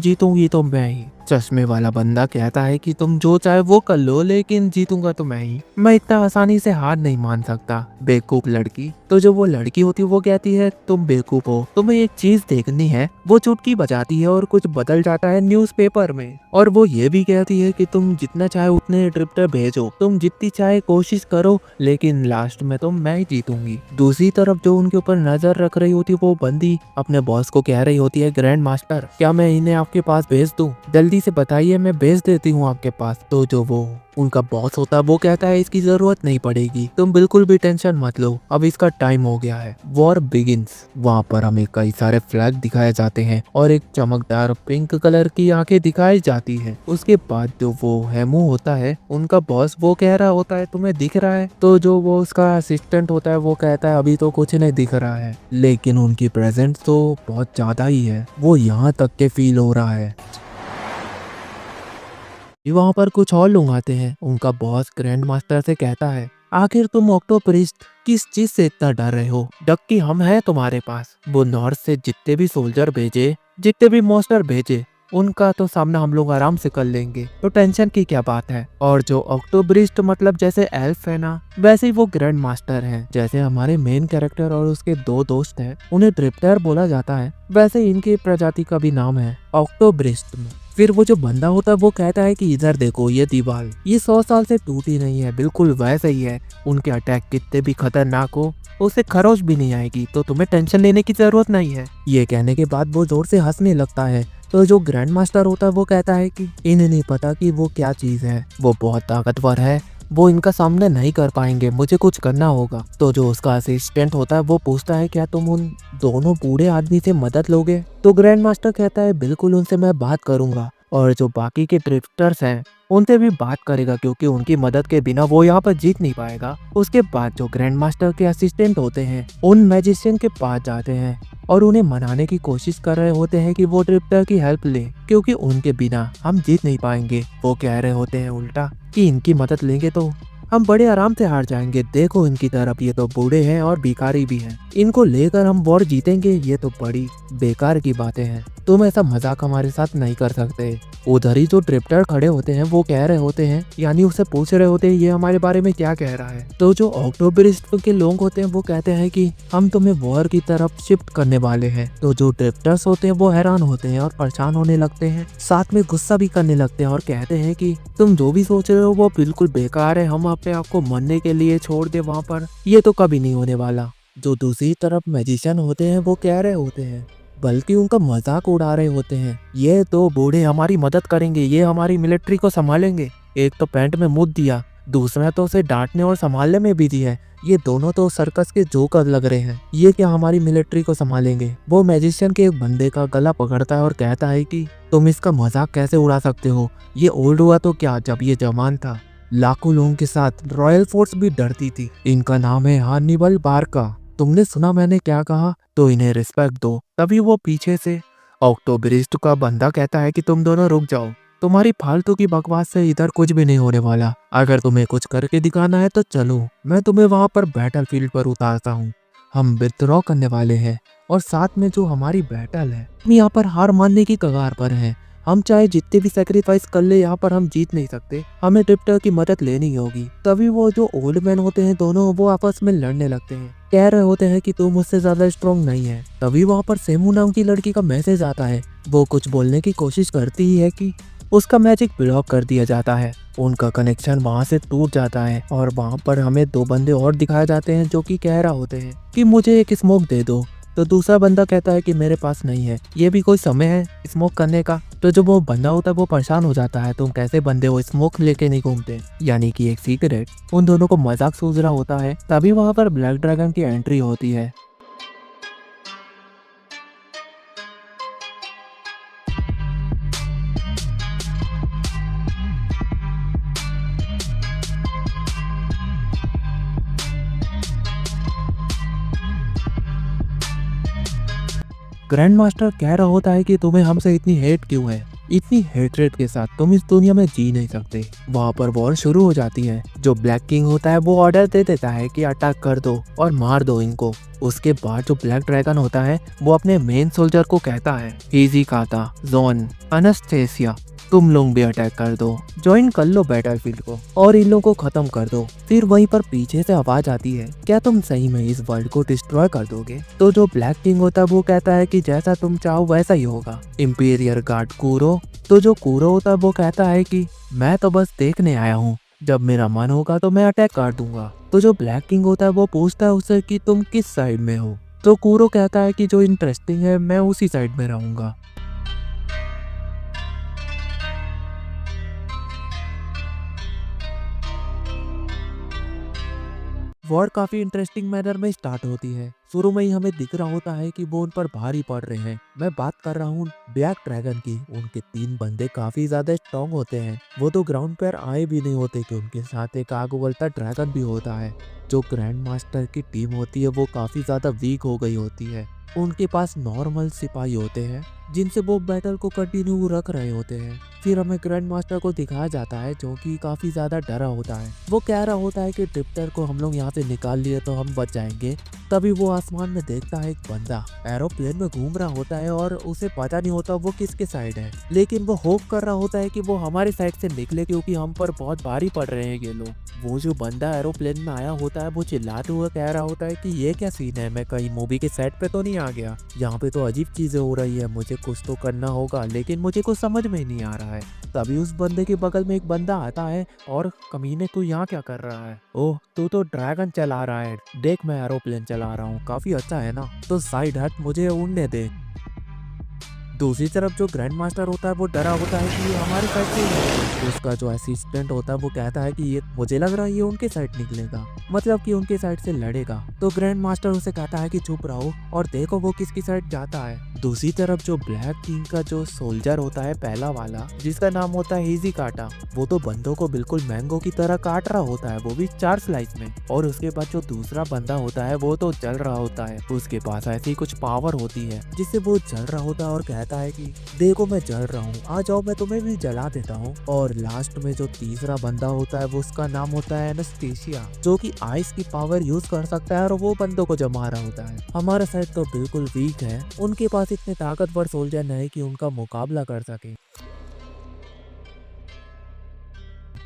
जीतूंगी तो मैं ही। चश्मे वाला बंदा कहता है कि तुम जो चाहे वो कर लो, लेकिन जीतूंगा तो मैं ही, मैं इतना आसानी से हार नहीं मान सकता, बेवकूफ लड़की। तो जो वो लड़की होती है वो कहती है तुम बेवकूफ हो, तुम्हें एक चीज देखनी है। वो चुटकी बजाती है और कुछ बदल जाता है न्यूज़पेपर में, और वो ये भी कहती है कि तुम जितना चाहे उतने ड्रिफ्टर भेजो, तुम जितनी चाहे कोशिश करो, लेकिन लास्ट में तो मैं ही जीतूंगी। दूसरी तरफ जो उनके ऊपर नजर रख रही होती है वो बंदी अपने बॉस को कह रही होती है, ग्रैंड मास्टर क्या मैं इन्हें आपके पास भेज दूं? जल्दी से बताइए, मैं भेज देती हूँ आपके पास। तो जो वो उनका बॉस होता है वो कहता है इसकी जरूरत नहीं पड़ेगी, तुम बिल्कुल भी टेंशन मत लो, अब इसका टाइम हो गया है, वॉर बिगिंस। वहाँ पर हमें कई सारे फ्लैग दिखाए जाते हैं और एक चमकदार पिंक कलर की आंखें दिखाई जाती है। उसके बाद जो वो हेमू होता है उनका बॉस, वो कह रहा होता है तुम्हें दिख रहा है? तो जो वो उसका असिस्टेंट होता है वो कहता है अभी तो कुछ नहीं दिख रहा है, लेकिन उनकी प्रेजेंस तो बहुत ज्यादा ही है, वो यहाँ तक के फील हो रहा है। वहाँ पर कुछ और लोग आते हैं। उनका बॉस ग्रैंड मास्टर से कहता है, आखिर तुम ऑक्टोप्रिस्ट किस चीज से इतना डर रहे हो? डक्की हम हैं तुम्हारे पास। वो नॉर्थ से जितने भी सोल्जर भेजे, जितने भी मॉन्स्टर भेजे, उनका तो सामना हम लोग आराम से कर लेंगे, तो टेंशन की क्या बात है। और जो ऑक्टोब्रिस्ट मतलब जैसे एल्फ है ना, वैसे ही वो ग्रैंड मास्टर हैं। जैसे हमारे मेन कैरेक्टर और उसके दो दोस्त हैं, उन्हें ड्रिफ्टर बोला जाता है, वैसे ही इनकी प्रजाति का भी नाम है ऑक्टोब्रिस्ट में। फिर वो जो बंदा होता है वो कहता है कि इधर देखो, ये दीवार ये 100 साल से टूटी नहीं है, बिल्कुल वैसे ही है। उनके अटैक कितने भी खतरनाक हो, उसे खरोच भी नहीं आएगी, तो तुम्हें टेंशन लेने की जरूरत नहीं है। ये कहने के बाद वो जोर से हंसने लगता है। तो जो ग्रैंड मास्टर होता है वो कहता है कि इन्हें नहीं पता कि वो क्या चीज है, वो बहुत ताकतवर है, वो इनका सामना नहीं कर पाएंगे, मुझे कुछ करना होगा। तो जो उसका असिस्टेंट होता है वो पूछता है क्या तुम उन दोनों बूढ़े आदमी से मदद लोगे? तो ग्रैंड मास्टर कहता है बिल्कुल, उनसे मैं बात करूंगा और जो बाकी के ड्रिफ्टर्स हैं उनसे भी बात करेगा क्योंकि उनकी मदद के बिना वो यहाँ पर जीत नहीं पाएगा। उसके बाद जो ग्रैंड मास्टर के असिस्टेंट होते हैं उन मैजिशियन के पास जाते हैं और उन्हें मनाने की कोशिश कर रहे होते हैं कि वो ड्रिफ्टर की हेल्प ले क्योंकि उनके बिना हम जीत नहीं पाएंगे। वो कह रहे होते हैं उल्टा कि इनकी मदद लेंगे तो हम बड़े आराम से हार जाएंगे। देखो इनकी तरफ, ये तो बूढ़े हैं और भिखारी भी हैं। इनको लेकर हम वॉर जीतेंगे, ये तो बड़ी बेकार की बातें हैं। तुम ऐसा मजाक हमारे साथ नहीं कर सकते। उधर ही जो ड्रिफ्टर खड़े होते हैं वो कह रहे होते हैं, यानी उससे पूछ रहे होते हैं ये हमारे बारे में क्या कह रहा है। तो जो ऑक्टोबरिस्ट के लोग होते हैं वो कहते हैं कि हम तुम्हें वॉर की तरफ शिफ्ट करने वाले हैं। तो जो ड्रिफ्टर्स होते हैं वो हैरान होते हैं और परेशान होने लगते हैं, साथ में गुस्सा भी करने लगते हैं और कहते हैं कि तुम जो भी सोच रहे हो वो बिल्कुल बेकार है। हम अपने आप को मरने के लिए छोड़ दे वहाँ पर, ये तो कभी नहीं होने वाला। जो दूसरी तरफ मैजिशियन होते हैं वो कह रहे होते हैं, बल्कि उनका मजाक उड़ा रहे होते हैं, ये तो बूढ़े हमारी मदद करेंगे, ये हमारी मिलिट्री को संभालेंगे। एक तो पैंट में मुद्द दिया, दूसरा तो उसे डांटने और संभालने में बिजी है। ये दोनों तो सर्कस के जोकर लग रहे हैं, ये क्या हमारी मिलिट्री को संभालेंगे। वो मैजिशियन के एक बंदे का गला पकड़ता है और कहता है कि तुम इसका मजाक कैसे उड़ा सकते हो, ये ओल्ड हुआ तो क्या, जब ये जवान था लाखों लोगों के साथ रॉयल फोर्स भी डरती थी। इनका नाम है हानिबल बारका। तुमने सुना मैंने क्या कहा, तो इन्हें रिस्पेक्ट दो। तभी वो पीछे से ऑक्टोबरिस्ट का बंदा कहता है कि तुम दोनों रुक जाओ, तुम्हारी फालतू की बकवास से इधर कुछ भी नहीं होने वाला। अगर तुम्हें कुछ करके दिखाना है तो चलो, मैं तुम्हें वहां पर बैटलफील्ड पर उतारता हूँ। हम विथड्रॉ करने वाले हैं और साथ में जो हमारी बैटल है, हम यहाँ पर हार मानने की कगार पर हैं। हम चाहे जितने भी सेक्रीफाइस कर ले, यहाँ पर हम जीत नहीं सकते। हमें ड्रिफ्टर की मदद लेनी होगी। तभी वो जो ओल्ड मैन होते हैं दोनों, वो आपस में लड़ने लगते हैं, कह रहे होते हैं कि तू मुझसे ज्यादा स्ट्रॉन्ग नहीं है। तभी वहाँ पर सेमू नाम की लड़की का मैसेज आता है। वो कुछ बोलने की कोशिश करती ही है कि उसका मैजिक ब्लॉक कर दिया जाता है। उनका कनेक्शन वहाँ से टूट जाता है और वहाँ पर हमें दो बंदे और दिखाए जाते हैं जो कि कह रहा होते हैं कि मुझे एक स्मोक दे दो। तो दूसरा बंदा कहता है कि मेरे पास नहीं है, ये भी कोई समय है स्मोक करने का। तो जो वो बंदा होता है वो परेशान हो जाता है, तुम कैसे बंदे हो, स्मोक लेके नहीं घूमते, यानी कि एक सीक्रेट। उन दोनों को मजाक सूझ रहा होता है। तभी वहाँ पर ब्लैक ड्रैगन की एंट्री होती है। ग्रैंड मास्टर कह रहा होता है कि तुम्हें हमसे इतनी हेट क्यों है, इतनी हेटरेट के साथ तुम इस दुनिया में जी नहीं सकते। वहाँ पर वॉर शुरू हो जाती है। जो ब्लैक किंग होता है वो ऑर्डर दे देता है कि अटैक कर दो और मार दो इनको। उसके बाद जो ब्लैक ड्रैगन होता है वो अपने मेन सोल्जर को कहता है, हीजी काता, जोन, अनस्टेसिया, तुम लोग भी अटैक कर दो, ज्वाइन कर लो बैटलफील्ड को और इन लोगों को खत्म कर दो। फिर वहीं पर पीछे से आवाज आती है, क्या तुम सही में इस वर्ल्ड को डिस्ट्रॉय कर दोगे? तो जो ब्लैक किंग होता है वो कहता है कि जैसा तुम चाहो वैसा ही होगा, इंपीरियर गार्ड कूरो। तो जो कूरो होता है वो कहता है कि मैं तो बस देखने आया हूँ, जब मेरा मन होगा तो मैं अटैक कर दूंगा। तो जो ब्लैक किंग होता है वो पूछता है उससे कि तुम किस साइड में हो? तो कूरो कहता है कि जो इंटरेस्टिंग है मैं उसी साइड में रहूंगा। वॉर काफी इंटरेस्टिंग मैनर में स्टार्ट होती है। शुरू में ही हमें दिख रहा होता है कि वो उन पर भारी पड़ रहे हैं। मैं बात कर रहा हूँ ब्लैक ड्रैगन की। उनके 3 बंदे काफी ज्यादा स्ट्रॉन्ग होते हैं। वो तो ग्राउंड पर आए भी नहीं होते कि उनके साथ एक आग उगलता ड्रैगन भी होता है। जो ग्रैंड मास्टर की टीम होती है वो काफी ज्यादा वीक हो गई होती है। उनके पास नॉर्मल सिपाही होते हैं जिनसे वो बैटल को कंटिन्यू रख रहे होते हैं। फिर हमें ग्रैंड मास्टर को दिखाया जाता है जो कि काफी ज्यादा डरा होता है। वो कह रहा होता है कि ड्रिफ्टर को हम लोग यहाँ से निकाल लिए तो हम बच जाएंगे। तभी वो आसमान में देखता है एक बंदा एरोप्लेन में घूम रहा होता है और उसे पता नहीं होता वो किसके साइड है, लेकिन वो होप कर रहा होता है कि वो हमारे साइड से निकले क्योंकि हम पर बहुत भारी पड़ रहे हैं ये लोग। वो जो बंदा एरोप्लेन में आया होता है वो चिल्लाते हुए कह रहा होता है कि ये क्या सीन है, मैं कहीं मूवी के सेट पे तो नहीं आ गया, यहाँ पे तो अजीब चीजें हो रही है, मुझे कुछ तो करना होगा लेकिन मुझे कुछ समझ में ही नहीं आ रहा है। तभी उस बंदे के बगल में एक बंदा आता है और कमीने तू यहाँ क्या कर रहा है? ओह तू तो ड्रैगन चला रहा है, देख मैं एरोप्लेन चला रहा हूँ, काफी अच्छा है ना, तो साइड हट, मुझे उड़ने दे। दूसरी तरफ जो ग्रैंड मास्टर होता है वो डरा होता है कि ये हमारे साइड से ही है। उसका जो असिस्टेंट होता है वो कहता है कि ये मुझे लग रहा है ये उनके साइड निकलेगा, मतलब कि उनके साइड से लड़ेगा। तो ग्रैंड मास्टर उसे कहता है कि चुप रहो और देखो वो किसकी साइड जाता है। दूसरी तरफ जो ब्लैक किंग का जो सोल्जर होता है पहला वाला, जिसका नाम होता है इजी काटा, वो तो बंदों को बिल्कुल मैंगो की तरह काट रहा होता है, वो भी 4 स्लाइस में। और उसके बाद जो दूसरा बंदा होता है वो तो जल रहा होता है, उसके पास ऐसी कुछ पावर होती है जिससे वो जल रहा होता है और कहता है कि देखो मैं जल रहा हूँ, आ जाओ मैं तुम्हें भी जला देता हूँ। और लास्ट में जो तीसरा बंदा होता है वो उसका नाम होता है एनास्टेशिया, जो कि आइस की पावर यूज कर सकता है और वो बंदों को जमा रहा होता है। हमारा साइड तो बिल्कुल वीक है, उनके पास इतने ताकतवर सोल्जर नहीं कि उनका मुकाबला कर सके।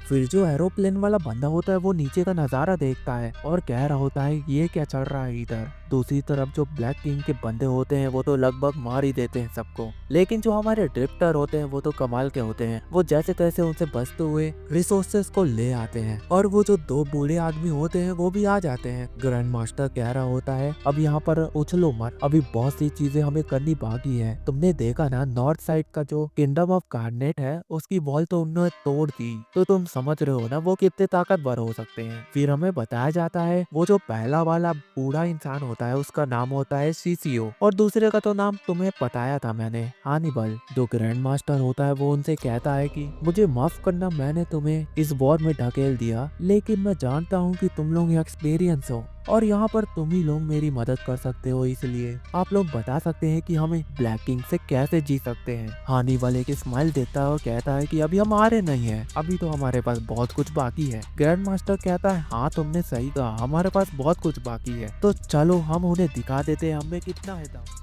फिर जो एरोप्लेन वाला बंदा होता है वो नीचे का नजारा देखता है और कह रहा होता है ये क्या चल रहा है इधर। दूसरी तरफ जो ब्लैक किंग के बंदे होते हैं वो तो लगभग मार ही देते हैं सबको, लेकिन जो हमारे ड्रिफ्टर होते हैं वो तो कमाल के होते हैं। वो जैसे तैसे उनसे बचते हुए रिसोर्सेस को ले आते हैं और वो जो 2 बूढ़े आदमी होते हैं वो भी आ जाते हैं। ग्रैंड मास्टर कह रहा होता है अब यहाँ पर उछलो मत, अभी बहुत सी चीजें हमें करनी बाकी है। तुमने देखा ना नॉर्थ साइड का जो किंगडम ऑफ कार्नेट है उसकी वॉल तो उन्होंने तोड़ दी, तो तुम समझ रहे हो ना वो कितने ताकतवर हो सकते हैं। फिर हमें बताया जाता है वो जो पहला वाला बूढ़ा इंसान होता है उसका नाम होता है सीसीओ, और दूसरे का तो नाम तुम्हें बताया था मैंने, हानिबल। जो ग्रैंड मास्टर होता है वो उनसे कहता है कि मुझे माफ करना, मैंने तुम्हें इस वॉर में ढकेल दिया, लेकिन मैं जानता हूँ कि तुम लोग एक्सपीरियंस हो और यहाँ पर तुम ही लोग मेरी मदद कर सकते हो, इसलिए आप लोग बता सकते हैं कि हमें ब्लैक किंग से कैसे जी सकते हैं। हानी वाले की स्माइल देता है और कहता है कि अभी हम आ रहे नहीं है, अभी तो हमारे पास बहुत कुछ बाकी है। ग्रैंड मास्टर कहता है हाँ तुमने सही कहा, हमारे पास बहुत कुछ बाकी है, तो चलो हम उन्हें दिखा देते हैं हमें कितना है दम।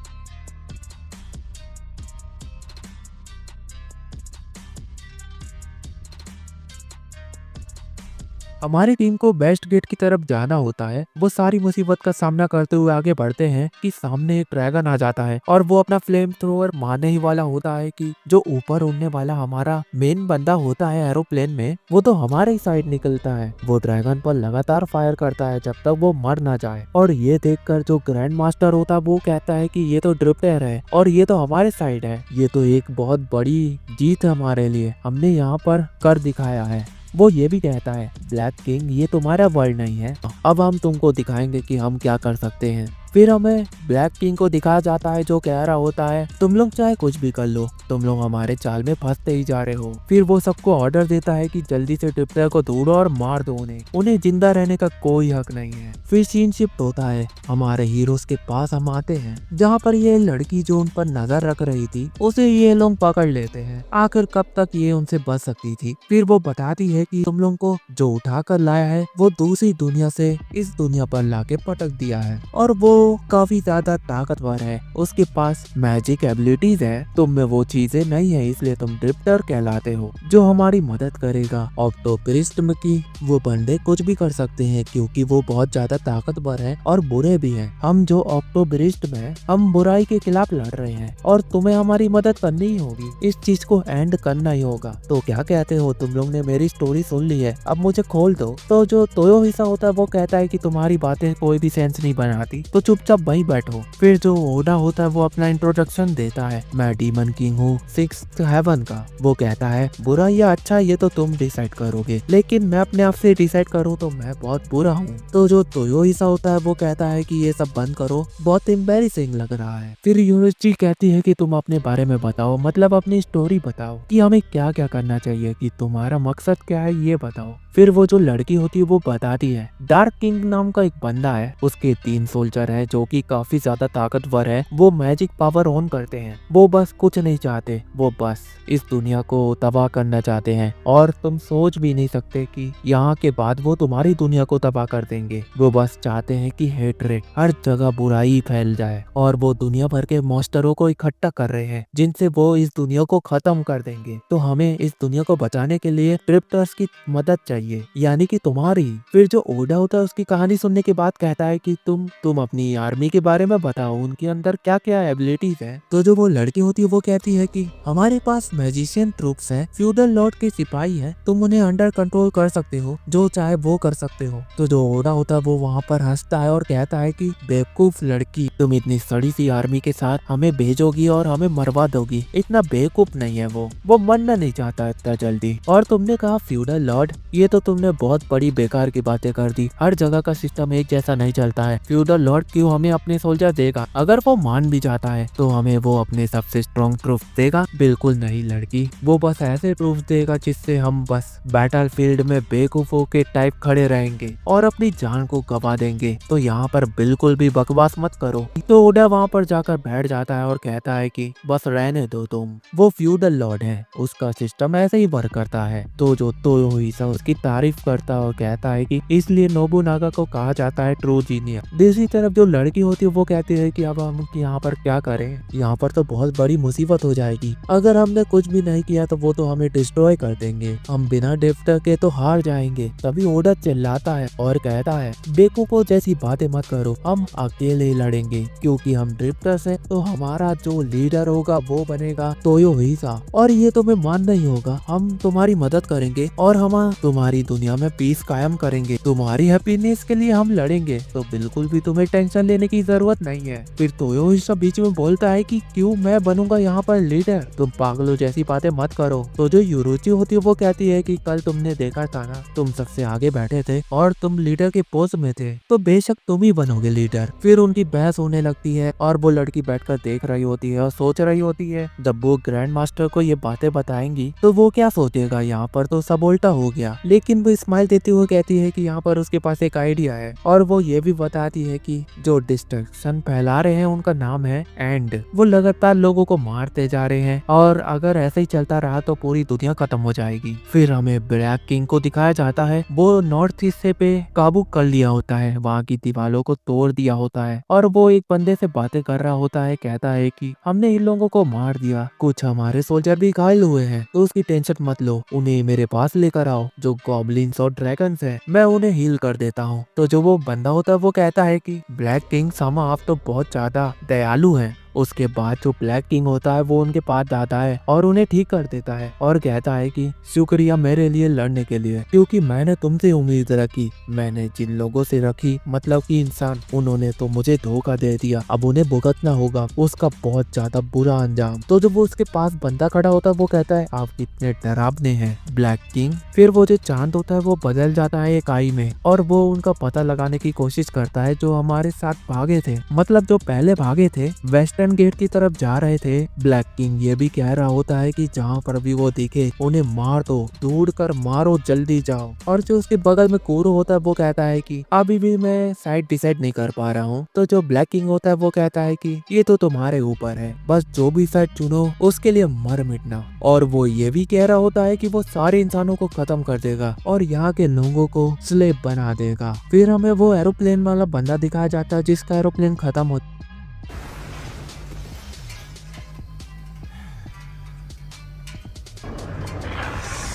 हमारी टीम को बेस्ट गेट की तरफ जाना होता है। वो सारी मुसीबत का सामना करते हुए आगे बढ़ते हैं कि सामने एक ड्रैगन आ जाता है और वो अपना फ्लेम थ्रोअर मारने ही वाला होता है कि जो ऊपर उड़ने वाला हमारा मेन बंदा होता है एरोप्लेन में, वो तो हमारे ही साइड निकलता है। वो ड्रैगन पर लगातार फायर करता है जब तक वो मर ना जाए, और ये देखकर जो ग्रैंड मास्टर होता है वो कहता है कि ये तो ड्रिफ्टर है और ये तो हमारे साइड है, ये तो एक बहुत बड़ी जीत है हमारे लिए, हमने यहाँ पर कर दिखाया है। वो ये भी कहता है ब्लैक किंग ये तुम्हारा वर्ल्ड नहीं है, अब हम तुमको दिखाएंगे कि हम क्या कर सकते हैं। फिर हमें ब्लैक किंग को दिखाया जाता है जो कह रहा होता है तुम लोग चाहे कुछ भी कर लो, तुम लोग हमारे चाल में फंसते ही जा रहे हो। फिर वो सबको ऑर्डर देता है कि जल्दी से ड्रिफ्टर को ढूंढो और मार दो उन्हें जिंदा रहने का कोई हक नहीं है। फिर सीन शिफ्ट होता है, हमारे हीरोज के पास हम आते हैं जहाँ पर ये लड़की जो उन पर नजर रख रही थी उसे ये लोग पकड़ लेते हैं। आखिर कब तक ये उनसे बच सकती थी। फिर वो बताती है कि तुम लोग को जो उठा कर लाया है वो दूसरी दुनिया से इस दुनिया पर लाके पटक दिया है और वो काफी ज्यादा ताकतवर है, उसके पास मैजिक एबिलिटीज है, तुम में वो चीजें नहीं है, इसलिए तुम ड्रिफ्टर कहलाते हो जो हमारी मदद करेगा। ऑक्टोपरिस्ट में की वो बंदे कुछ भी कर सकते हैं क्योंकि वो बहुत ज्यादा ताकतवर है और बुरे भी हैं। हम जो ऑक्टोबरिस्ट में हम बुराई के खिलाफ लड़ रहे हैं और तुम्हें हमारी मदद करनी ही होगी, इस चीज को एंड करना ही होगा। तो क्या कहते हो, तुम लोग ने मेरी स्टोरी सुन ली है, अब मुझे खोल दो। तो जो तोयो हिस्सा होता है वो कहता है कि तुम्हारी बातें कोई भी सेंस नहीं बनाती, तो चुपचाप वहीं बैठो। फिर जो ओडा होता है वो अपना इंट्रोडक्शन देता है, मैं डीमन किंग हूँ 6th हेवन का। वो कहता है बुरा या अच्छा ये तो तुम डिसाइड करोगे, लेकिन मैं अपने आप से डिसाइड करूँ तो मैं बहुत बुरा हूँ। तो जो तोयो हिस्सा होता है वो कहता है कि ये सब बंद करो, बहुत एम्बैरेसिंग लग रहा है। फिर यूनिवर्सिटी कहती है कि तुम अपने बारे में बताओ, मतलब अपनी स्टोरी बताओ कि हमें क्या क्या करना चाहिए, कि तुम्हारा मकसद क्या है ये बताओ। फिर वो जो लड़की होती है वो बताती है डार्क किंग नाम का एक बंदा है, उसके 3 सोल्जर है जो कि काफी ज्यादा ताकतवर है, वो मैजिक पावर ऑन करते हैं, वो बस कुछ नहीं चाहते, वो बस इस दुनिया को तबाह करना चाहते हैं और तुम सोच भी नहीं सकते कि यहाँ के बाद वो तुम्हारी दुनिया को तबाह कर देंगे। वो बस चाहते हैं कि हेट्रेड, हर जगह बुराई फैल जाए और वो दुनिया भर के मॉन्स्टरों को इकट्ठा कर रहे हैं जिनसे वो इस दुनिया को खत्म कर देंगे। तो हमें इस दुनिया को बचाने के लिए ड्रिफ्टर्स की मदद चाहिए, यानी कि तुम्हारी। फिर जो ओडा होता है उसकी कहानी सुनने के बाद कहता है कि तुम अपनी आर्मी के बारे में बताओ, उनके अंदर क्या क्या एबिलिटीज है। तो जो वो लड़की होती है वो कहती है कि हमारे पास मैजिशियन ट्रूप्स है, फ्यूडल लॉर्ड के सिपाही है, तुम उन्हें अंडर कंट्रोल कर सकते हो, जो चाहे वो कर सकते हो। तो जो ओडा होता है वो वहाँ पर हंसता है और कहता है कि बेवकूफ लड़की, तुम इतनी सड़ी सी आर्मी के साथ हमें भेजोगी और हमें मरवा दोगी, इतना बेवकूफ नहीं है वो मरना नहीं चाहता इतना जल्दी। और तुमने कहा फ्यूडल लॉर्ड, ये तो तुमने बहुत बड़ी बेकार की बातें कर दी। हर जगह का सिस्टम एक जैसा नहीं चलता है। फ्यूडल लॉर्ड क्यों हमें अपने सोल्जर देगा? अगर वो मान भी जाता है तो हमें वो अपने सबसे स्ट्रॉन्ग प्रूफ देगा? बिल्कुल नहीं लड़की, वो बस ऐसे प्रूफ देगा जिससे हम बस बैटल फील्ड में बेवकूफों के टाइप खड़े रहेंगे और अपनी जान को गवा देंगे। तो यहाँ पर बिल्कुल भी बकवास मत करो। तो ओडा वहाँ पर जाकर बैठ जाता है और कहता है कि बस रहने दो तुम, वो फ्यूडल लॉर्ड है, उसका सिस्टम ऐसे ही वर्क करता है। तो जो तोयोहिसा उसकी तारीफ करता है और कहता है कि इसलिए नोबुनागा को कहा जाता है ट्रू जीनियस। दूसरी तरफ जो लड़की होती है वो कहती है कि अब हम यहाँ पर क्या करें, यहाँ पर तो बहुत बड़ी मुसीबत हो जाएगी। अगर हमने कुछ भी नहीं किया तो वो तो हमें डिस्ट्रॉय कर देंगे, हम बिना ड्रिफ्टर के तो हार जाएंगे। तभी ओडा चिल्लाता है और कहता है बेवकूफों जैसी बातें मत करो, हम अकेले लड़ेंगे क्योंकि हम ड्रिफ्टर्स हैं। तो हमारा जो लीडर होगा वो बनेगा तोयोहिसा और ये तुम्हें मानना ही होगा। हम तुम्हारी मदद करेंगे और हम तुम्हारी दुनिया में पीस कायम करेंगे, तुम्हारी हैप्पीनेस के लिए हम लड़ेंगे, तो बिल्कुल भी तुम्हें टेंशन लेने की जरूरत नहीं है। फिर तोयोहिसा बीच में बोलता है कि क्यों मैं बनूंगा यहाँ पर लीडर, तुम पागलों जैसी बातें मत करो। तो जो यूरोची होती है वो कहती है कि कल तुमने देखा था ना, तुम सबसे आगे बैठे थे और तुम लीडर के पोस्ट में थे, तो बेशक तुम ही बनोगे लीडर। फिर उनकी बहस होने लगती है और वो लड़की बैठकर देख रही होती है और सोच रही होती है जब वो ग्रैंड मास्टर को ये बातें बताएंगी तो वो क्या सोचेगा, यहाँ पर तो सब उल्टा हो गया। लेकिन वो स्माइल देते हुए कहती है कि यहाँ पर उसके पास एक आइडिया है और वो ये भी बताती है कि जो डिस्ट्रक्शन फैला रहे हैं उनका नाम है एंड। वो लगातार लोगों को मारते जा रहे हैं और अगर ऐसे ही चलता रहा तो पूरी दुनिया खत्म हो जाएगी। फिर हमें ब्लैक किंग को दिखाया जाता है, वो नॉर्थ ईस्ट से पे काबू कर लिया होता है, वहाँ की दीवारों को तोड़ दिया होता है और वो एक बंदे से बातें कर रहा होता है। कहता है कि हमने इन लोगों को मार दिया, कुछ हमारे सोल्जर भी घायल हुए हैं, तो उसकी टेंशन मत लो, उन्हें मेरे पास लेकर आओ। जो गॉब्लिन्स और ड्रैगन्स हैं मैं उन्हें हील कर देता हूँ। तो जो वो बंदा होता है वो कहता है कि ब्लैक किंग सामा आप तो बहुत ज्यादा दयालु हैं। उसके बाद जो ब्लैक किंग होता है वो उनके पास जाता है और उन्हें ठीक कर देता है और कहता है कि शुक्रिया मेरे लिए लड़ने के लिए, क्योंकि मैंने तुमसे उम्मीद रखी, मैंने जिन लोगों से रखी मतलब कि इंसान, उन्होंने तो मुझे धोखा दे दिया, अब उन्हें भुगतना होगा उसका बहुत ज्यादा बुरा अंजाम। तो जब वो उसके पास बंदा खड़ा होता है वो कहता है आप कितने डरावने हैं ब्लैक किंग। फिर वो जो चांद होता है वो बदल जाता है एक आई में और वो उनका पता लगाने की कोशिश करता है जो हमारे साथ भागे थे, मतलब जो पहले भागे थे वेस्टर्न गेट की तरफ जा रहे थे। ब्लैक किंग ये भी कह रहा होता है कि जहाँ पर भी वो दिखे उन्हें मार दो, ढूंढ कर मारो, जल्दी जाओ। और जो उसके बगल में कूरो होता है वो कहता है कि अभी भी मैं साइड डिसाइड नहीं कर पा रहा हूँ। तो जो ब्लैक किंग होता है वो कहता है कि ये तो तुम्हारे ऊपर है, बस जो भी साइड चुनो उसके लिए मर मिटना। और वो ये भी कह रहा होता है कि वो सारे इंसानों को खत्म कर देगा और यहाँ के लोगों को स्लेव बना देगा। फिर हमें वो एरोप्लेन वाला बंदा दिखाया जाता है जिसका एरोप्लेन खत्म होता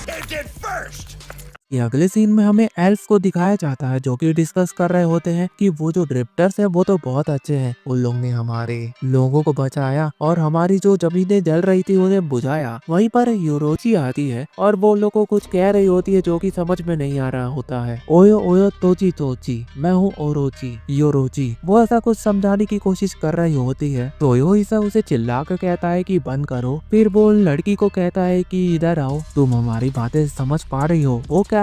Take it first! ये अगले सीन में हमें एल्फ को दिखाया जाता है जो कि डिस्कस कर रहे होते हैं कि वो जो ड्रिफ्टर्स है वो तो बहुत अच्छे हैं, उन लोग ने हमारे लोगों को बचाया और हमारी जो जमीनें जल रही थी उन्हें बुझाया। वहीं पर यूरोची आती है और वो लोग को कुछ कह रही होती है जो कि समझ में नहीं आ रहा होता है। ओयो ओयो तोची तोची, मैं हूँ ओरोची योरोची। वो ऐसा कुछ समझाने की कोशिश कर रही होती है तो योहिसा उसे चिल्ला कर कहता है कि बंद करो। फिर वो लड़की को कहता है कि इधर आओ, तुम हमारी बातें समझ पा रही हो वो कैसे?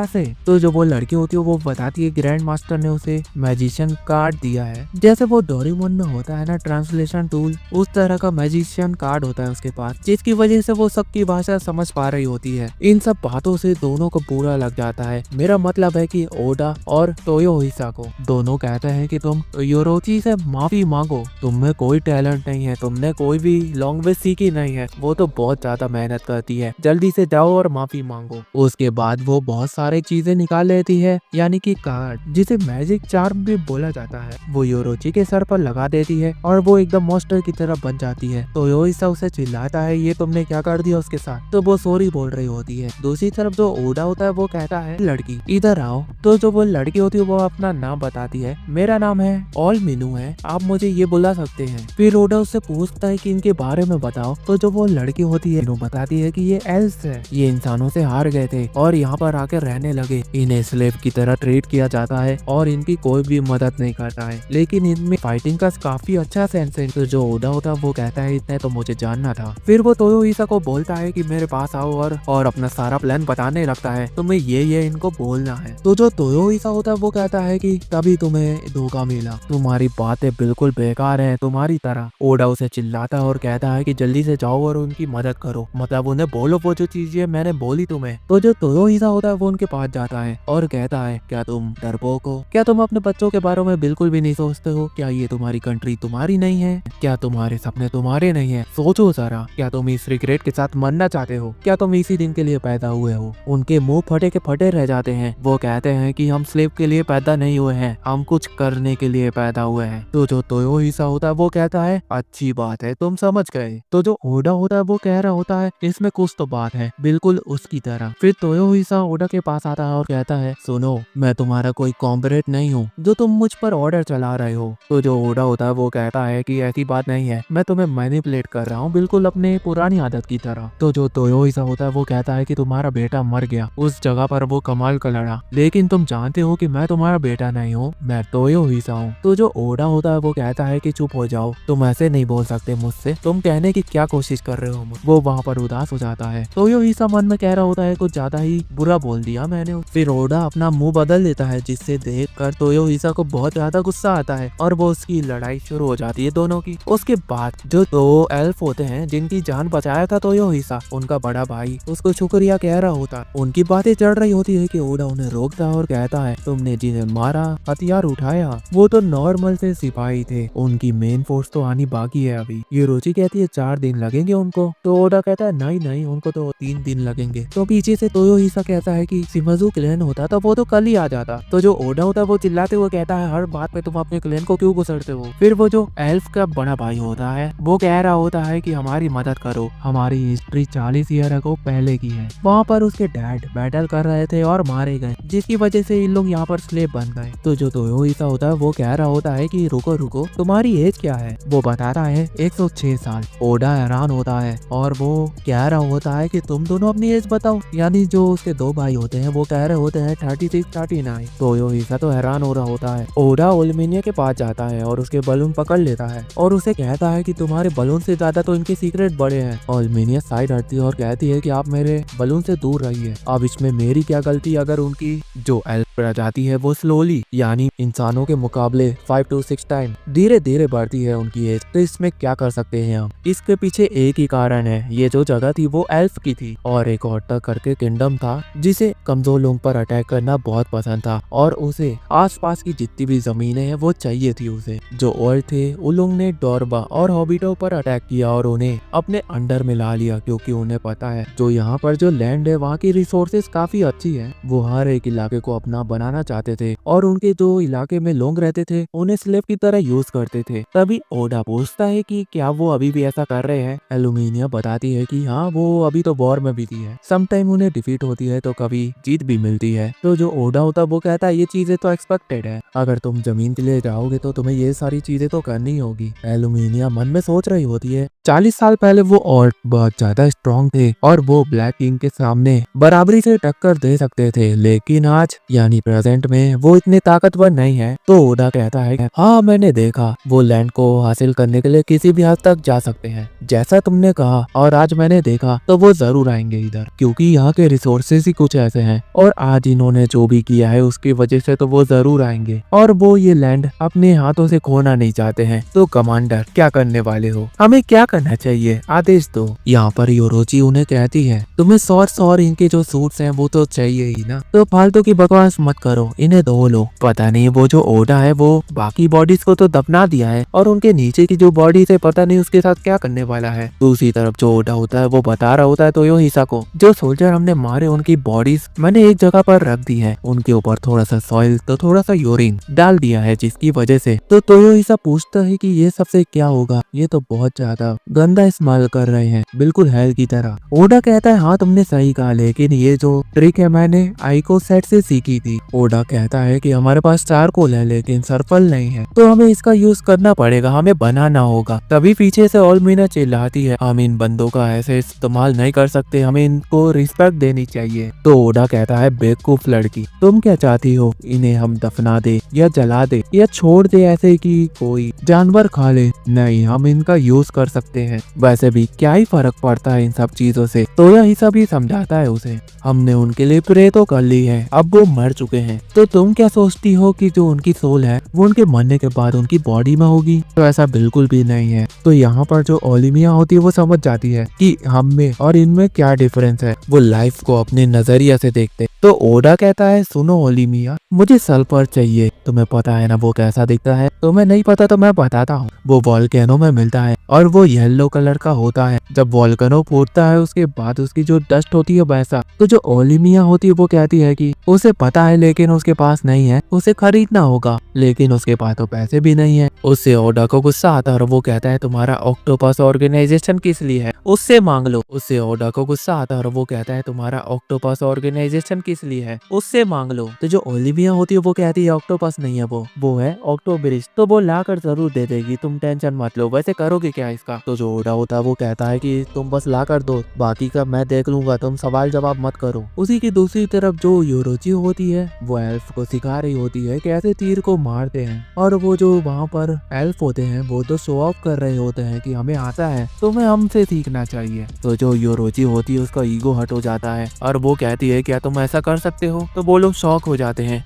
तो जो वो लड़की होती है वो बताती है ग्रैंड मास्टर ने उसे मैजिशियन कार्ड दिया है, जैसे वो डोरेमोन में होता है ना ट्रांसलेशन टूल, उस तरह का मैजिशियन कार्ड होता है उसके पास, जिसकी वजह से वो सबकी भाषा समझ पा रही होती है। इन सब बातों से दोनों को बुरा लग जाता है, मेरा मतलब है कि ओडा और तोयोहिसा को। दोनों कहते हैं कि तुम योरोची से माफी मांगो, तुम में कोई टैलेंट नहीं है, तुमने कोई भी लैंग्वेज सीखी नहीं है, वो तो बहुत ज्यादा मेहनत करती है, जल्दी से जाओ और माफी मांगो। उसके बाद वो बहुत सारे चीजें निकाल लेती है, यानी कि कार्ड, जिसे मैजिक चार्म भी बोला जाता है, वो योरोची के सर पर लगा देती है और वो एकदम मॉन्स्टर की तरह बन जाती है। तो योहिसा उसे चिल्लाता है ये तुमने क्या कर दिया उसके साथ, तो वो सॉरी बोल रही होती है। दूसरी तरफ जो ओडा होता है वो कहता है लड़की इधर आओ। तो जो वो लड़की होती है वो अपना नाम बताती है, मेरा नाम है ऑल मीनू है, आप मुझे ये बुला सकते हैं। फिर ओडा उससे पूछता है कि इनके बारे में बताओ। तो जो वो लड़की होती है वो बताती है कि ये एल्फ है, ये इंसानों से हार गए थे और यहाँ पर आकर कहने लगे इन्हें स्लेव की तरह ट्रीट किया जाता है और इनकी कोई भी मदद नहीं करता है, लेकिन इनमें फाइटिंग का काफी अच्छा सेंस है। तो जो ओडा होता है वो कहता है इतने तो मुझे जानना था। फिर वो तोयोहिसा को बोलता है कि मेरे पास आओ और अपना सारा प्लान बताने लगता है, तुम्हें ये इनको बोलना है। तो जो तोयोहिसा होता है वो कहता है कि तभी तुम्हें धोखा मिला, तुम्हारी बातें बिल्कुल बेकार है तुम्हारी तरह। ओडा उसे चिल्लाता है और कहता है कि जल्दी से जाओ और उनकी मदद करो, मतलब उन्हें बोलो वो जो चीजें मैंने बोली तुम्हें। तो जो तोयोहिसा होता है वो उनके पास जाता है और कहता है क्या तुम डरपोक हो? क्या तुम अपने बच्चों के बारे में बिल्कुल भी नहीं सोचते हो? क्या ये तुम्हारी कंट्री तुम्हारी नहीं है? क्या तुम्हारे सपने तुम्हारे नहीं है? सोचो जरा, क्या तुम इस रिग्रेट के साथ मरना चाहते हो? क्या तुम इसी दिन के लिए पैदा हुए हो? उनके मुंह फटे के फटे रह जाते हैं। वो कहते हैं कि हम स्लेव के लिए पैदा नहीं हुए हैं, हम कुछ करने के लिए पैदा हुए हैं। तो जो तोयोहिसा होता है वो कहता है अच्छी बात है, तुम समझ गए। तो जो ओडा होता है वो कह रहा होता है इसमें कुछ तो बात है, बिल्कुल उसकी तरह। फिर तोयोहिसा ओडा के पास आता है और कहता है सुनो, मैं तुम्हारा कोई कॉम्रेड नहीं हूँ जो तुम मुझ पर ऑर्डर चला रहे हो। तो जो ओडा होता है वो कहता है कि ऐसी बात नहीं है, मैं तुम्हें मैनिपुलेट कर रहा हूँ, बिल्कुल अपने पुरानी आदत की तरह। तो जो तोयोहिसा होता है वो कहता है कि तुम्हारा बेटा मर गया उस जगह पर वो कमाल का लड़ा, लेकिन तुम जानते हो कि मैं तुम्हारा बेटा नहीं हूँ, मैं तोयोहिसा हूँ। तो जो ओडा होता है वो कहता है कि चुप हो जाओ, तुम ऐसे नहीं बोल सकते मुझसे, तुम कहने की क्या कोशिश कर रहे हो? वो वहाँ पर उदास हो जाता है। तोयोहिसा मन में कह रहा होता है कुछ ज्यादा ही बुरा बोल दिया मैंने। फिर ओडा अपना मुंह बदल देता है, जिससे देखकर तोयोहिसा को बहुत ज्यादा गुस्सा आता है और वो उसकी लड़ाई शुरू हो जाती है दोनों की। उसके बाद जो दो एल्फ होते हैं जिनकी जान बचाया था तोयोहिसा, उनका बड़ा भाई उसको शुक्रिया कह रहा होता। उनकी बातें चढ़ रही होती है कि ओडा उन्हें रोकता है और कहता है तुमने जिन्हें मारा, हथियार उठाया, वो तो नॉर्मल से सिपाही थे, उनकी मेन फोर्स तो आनी बाकी है अभी। ये रोची कहती है 4 दिन लगेंगे उनको। तो ओडा कहता है नहीं उनको तो 3 दिन लगेंगे। तो पीछे से तोयोहिसा कहता है कि शिमाजू क्लैन होता तो वो तो कल ही आ जाता। तो जो ओडा होता है वो चिल्लाते हुए कहता है हर बात पे तुम अपने क्लैन को क्यों घुसड़ते हो? फिर वो जो एल्फ का बड़ा भाई होता है वो कह रहा होता है कि हमारी मदद करो, हमारी हिस्ट्री 40 ईयर अगो पहले की है। वहाँ पर उसके डैड बैटल कर रहे थे और मारे गए, जिसकी वजह से इन लोग यहाँ पर स्लेव बन गए। तो जो तोयोहिसा होता है वो कह रहा होता है कि रुको तुम्हारी एज क्या है? वो बताता है 106 साल। ओडा हैरान होता है और वो कह रहा होता है कि तुम दोनों अपनी एज बताओ। यानी जो उसके दो भाई होते हैं वो कह रहे होते हैं 36, 39। तोयोहिसा तो हैरान हो रहा होता है। ओडा ओल्मिनिया के पास जाता है और उसके बलून पकड़ लेता है और उसे कहता है कि तुम्हारे बलून से ज्यादा तो इनके सीक्रेट बड़े हैं। ओल्मिनिया साइड हटती है और कहती है कि आप मेरे बलून से दूर रहिए, अब इसमें मेरी क्या गलती अगर उनकी जो एल्फ प्रजाति है वो स्लोली यानी इंसानों के मुकाबले 5 to 6 टाइम धीरे धीरे बढ़ती है उनकी एज। तो इसमें क्या कर सकते हैं हम? इसके पीछे एक ही कारण है, ये जो जगह थी वो एल्फ की थी और एक ऑर्टा करके किंगडम था जिसे कमजोर लोगों पर अटैक करना बहुत पसंद था और उसे आसपास की जितनी भी जमीनें हैं वो चाहिए थी उसे। जो और थे उन लोगों ने डोरबा और हॉबिटों पर अटैक किया और उन्हें अपने अंडर में ला लिया, क्योंकि उन्हें पता है जो यहाँ पर जो लैंड है वहाँ की रिसोर्सेज काफी अच्छी है। वो हर एक इलाके को अपना बनाना चाहते थे और उनके जो इलाके में लोग रहते थे उन्हें स्लेव की तरह यूज करते थे। तभी ओडा पूछता है कि क्या वो अभी भी ऐसा कर रहे हैं? एल्यूमिनिया बताती है कि हाँ वो अभी तो वॉर में भी थी है, समटाइम उन्हें डिफीट होती है तो कभी जीत भी मिलती है। तो जो ओडा होता है वो कहता है ये चीजें तो एक्सपेक्टेड है, अगर तुम जमीन के लिए जाओगे तो तुम्हें ये सारी चीजें तो करनी होगी। एल्यूमिनिया मन में सोच रही होती है 40 साल पहले वो और बहुत ज्यादा स्ट्रॉन्ग थे और वो ब्लैक किंग के सामने बराबरी से टक्कर दे सकते थे, लेकिन आज यानी प्रेजेंट में वो इतने ताकतवर नहीं है। तो ओडा कहता है हाँ मैंने देखा वो लैंड को हासिल करने के लिए किसी भी हद तक जा सकते हैं, जैसा तुमने कहा, और आज मैंने देखा तो वो जरूर आएंगे इधर, क्योंकि यहाँ के रिसोर्सेज ही कुछ ऐसे हैं और आज इन्होंने जो भी किया है उसकी वजह से तो वो जरूर आएंगे और वो ये लैंड अपने हाथों से खोना नहीं चाहते हैं। तो कमांडर क्या करने वाले हो? हमें क्या करना चाहिए? आदेश दो। यहाँ पर योरोची उन्हें कहती है तुम्हें सौर इनके जो सूट्स हैं वो तो चाहिए ही ना, तो फालतू की बकवास मत करो, इन्हें धो लो। पता नहीं वो जो ओडा है वो बाकी बॉडीज को तो दफना दिया है और उनके नीचे की जो बॉडी है पता नहीं उसके साथ क्या करने वाला है। दूसरी तरफ जो ओडा होता है वो बता रहा होता है तोयोहिसा को जो सोल्जर हमने मारे उनकी बॉडीज मैंने एक जगह पर रख दी है, उनके ऊपर थोड़ा सा सॉइल तो थोड़ा सा यूरिन डाल दिया है जिसकी वजह से। तो तोयोहिसा पूछता है कि ये सबसे क्या होगा? ये तो बहुत ज्यादा गंदा इस्तेमाल कर रहे हैं, बिल्कुल हेल की तरह। ओडा कहता है हाँ तुमने सही कहा, लेकिन ये जो ट्रिक है मैंने आइको सेट से सीखी थी। ओडा कहता है कि हमारे पास चारकोल है लेकिन सर्फल नहीं है, तो हमें इसका यूज करना पड़ेगा, हमें बनाना होगा। तभी पीछे से ओल्मिना चिल्लाती है हम इन बंदों का ऐसे इस्तेमाल नहीं कर सकते, हमें इनको रिस्पेक्ट देनी चाहिए। तो ओडा ओडा कहता है बेवकूफ लड़की, तुम क्या चाहती हो, इन्हें हम दफना दे या जला दे या छोड़ दे ऐसे कि कोई जानवर खा ले? नहीं, हम इनका यूज कर सकते हैं, वैसे भी क्या ही फर्क पड़ता है इन सब चीजों से। तो यही सब ही समझाता है उसे, हमने उनके लिए प्रे तो कर ली है, अब वो मर चुके हैं, तो तुम क्या सोचती हो कि जो उनकी सोल है वो उनके मरने के बाद उनकी बॉडी में होगी? तो ऐसा बिल्कुल भी नहीं है। तो यहाँ पर जो ओलिमिया होती है वो समझ जाती है कि हम में और इनमें क्या डिफरेंस है। वो लाइफ को अपने नजरिया से देखते। तो ओडा कहता है सुनो ओलिमिया, मुझे सल्फर चाहिए, तुम्हें पता है ना वो कैसा दिखता है? तुम्हें नहीं पता तो मैं बताता हूँ। वो वॉल्केनो में मिलता है और वो येलो कलर का होता है। जब वॉल्केनो फूटता है उसके बाद उसकी जो डस्ट होती है वैसा। तो जो ओलिमिया होती है वो कहती है कि उसे पता है लेकिन उसके पास नहीं है, उसे खरीदना होगा, लेकिन उसके पास तो पैसे भी नहीं है। उससे ओडा को गुस्सा आता है और वो कहता है तुम्हारा ऑक्टोपस ऑर्गेनाइजेशन किस लिए है, उससे मांग लो। उससे ओडा को गुस्सा आता है और वो कहता है तुम्हारा ऑक्टोपस ऑर्गेनाइजेशन किस लिए है, उससे मांग लो। तो जो ओलिविया होती है वो कहती है ऑक्टोपस नहीं है, वो है ऑक्टोब्रिज, तो वो ला कर जरूर दे देगी, तुम टेंशन मत लो। वैसे करोगे क्या इसका? तो जो ओडा होता है वो कहता है कि तुम बस ला कर दो, बाकी का मैं देख लूंगा, तुम सवाल जवाब मत करो। उसी की दूसरी तरफ जो यूरोची होती है वो एल्फ को सिखा रही होती है कैसे तीर को मारते हैं। और वो जो वहाँ पर एल्फ होते हैं वो तो शो ऑफ कर रहे होते हैं कि हमें आता है, तुम्हें हमसे सीखना चाहिए। तो जो यूरोची होती है उसका ईगो हट हो जाता है और वो कहती है क्या तुम ऐसा कर सकते हो? तो वो लोग शॉक हो जाते हैं।